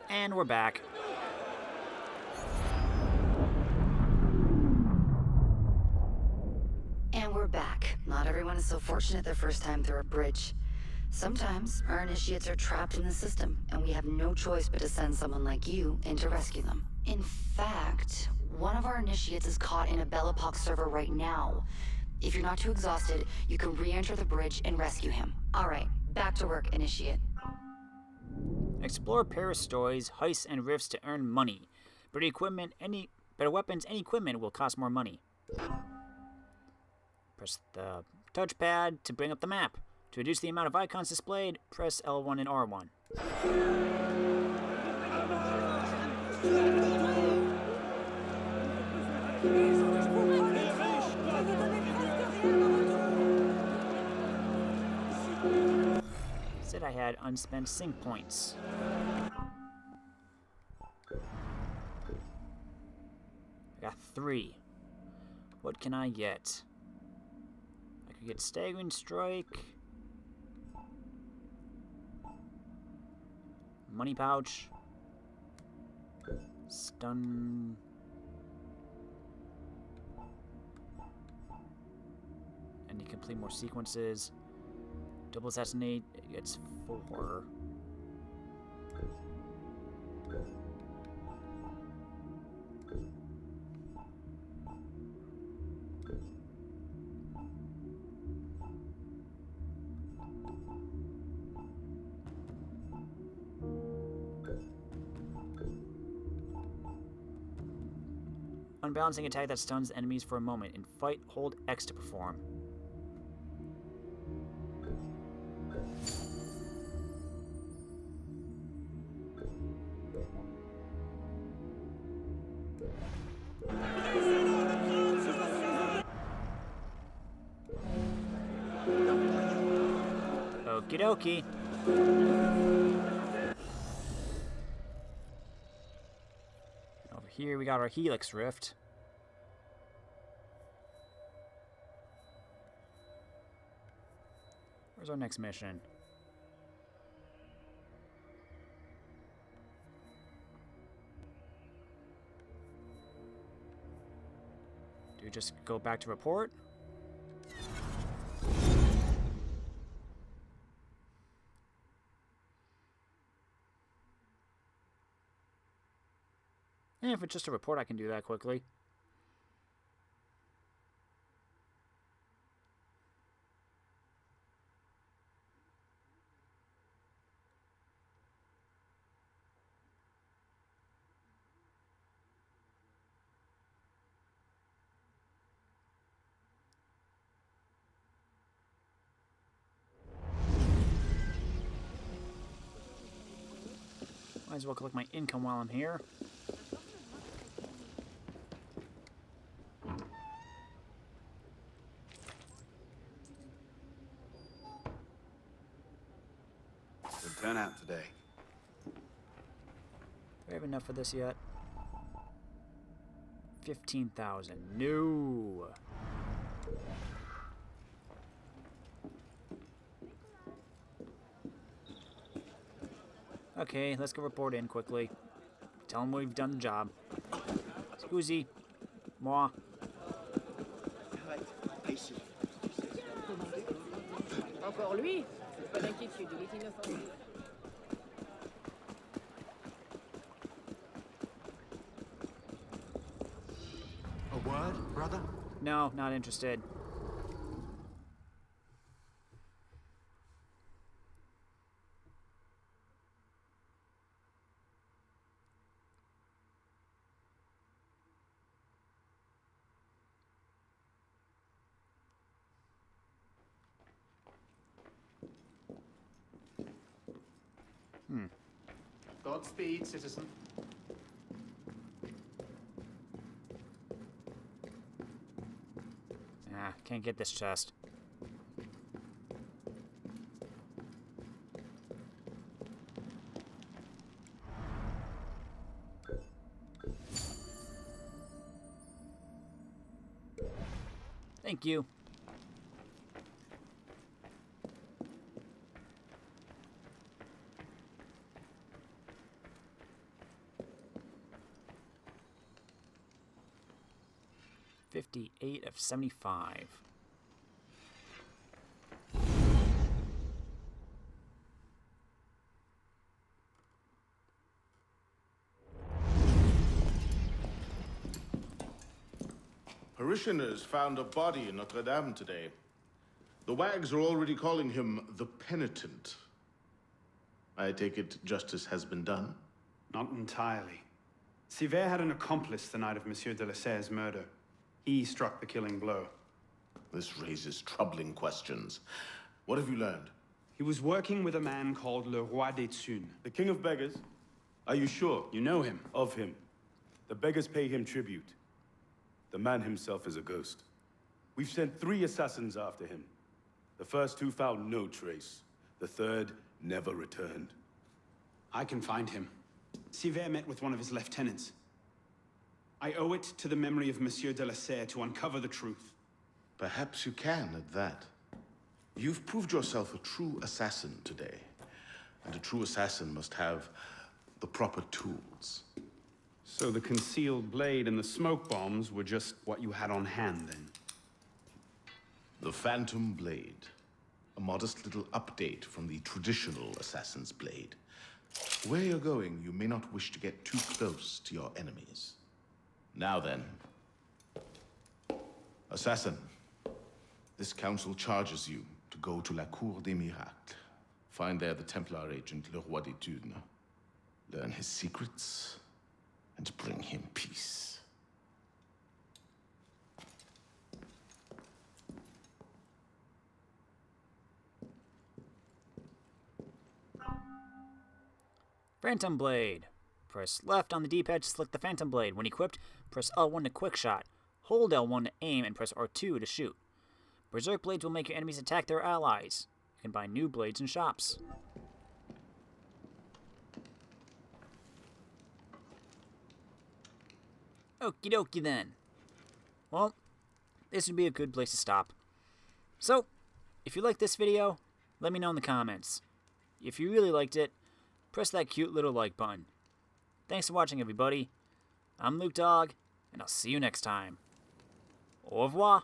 And we're back. And we're back. Not everyone is so fortunate their first time through a bridge. Sometimes our initiates are trapped in the system, and we have no choice but to send someone like you in to rescue them. In fact, one of our initiates is caught in a Belle Epoque server right now. If you're not too exhausted, you can re-enter the bridge and rescue him. All right, back to work, initiate. Explore Paris stores, heists, and rifts to earn money. Better weapons, any equipment will cost more money. Press the touchpad to bring up the map. To reduce the amount of icons displayed, press L1 and R1. Said I had unspent sync points. I got 3. What can I get? I could get Staggering Strike. Money Pouch. Stun. And you complete more sequences. Double assassinate, it gets 4. unbalancing attack that stuns enemies for a moment. In fight, hold X to perform. Okie dokie. Over here we got our Helix Rift. Where's our next mission? Do we just go back to report? And if it's just a report, I can do that quickly. Might as well collect my income while I'm here. Good turnout today. Do we have enough for this yet? 15,000. No. Okay, let's go report in quickly. Tell them we've done the job. Scusi. Moi. Encore lui? Pas d'inquiétude, il est inoffensif. A word, brother? No, not interested. Godspeed, citizen. Ah, can't get this chest. Thank you. $58 of 75. Parishioners found a body in Notre Dame today. The wags are already calling him the Penitent. I take it justice has been done? Not entirely. Sivert had an accomplice the night of Monsieur de la Serre's murder. He struck the killing blow. This raises troubling questions. What have you learned? He was working with a man called Le Roi des Thunes. The King of Beggars? Are you sure? You know him? Of him. The beggars pay him tribute. The man himself is a ghost. We've sent 3 assassins after him. The first 2 found no trace. The third never returned. I can find him. Sivert met with one of his lieutenants. I owe it to the memory of Monsieur de la Serre to uncover the truth. Perhaps you can at that. You've proved yourself a true assassin today. And a true assassin must have the proper tools. So the concealed blade and the smoke bombs were just what you had on hand, then? The Phantom Blade. A modest little update from the traditional assassin's blade. Where you're going, you may not wish to get too close to your enemies. Now then. Assassin, this council charges you to go to La Cour des Miracles. Find there the Templar agent, Le Roi des Thunes. Learn his secrets, and bring him peace. Phantom Blade. Press left on the D-pad to select the Phantom Blade. When equipped, press L1 to quick shot. Hold L1 to aim and press R2 to shoot. Berserk Blades will make your enemies attack their allies. You can buy new blades in shops. Okie dokie then. Well, this would be a good place to stop. So, if you liked this video, let me know in the comments. If you really liked it, press that cute little like button. Thanks for watching, everybody. I'm Luke Dog, and I'll see you next time. Au revoir.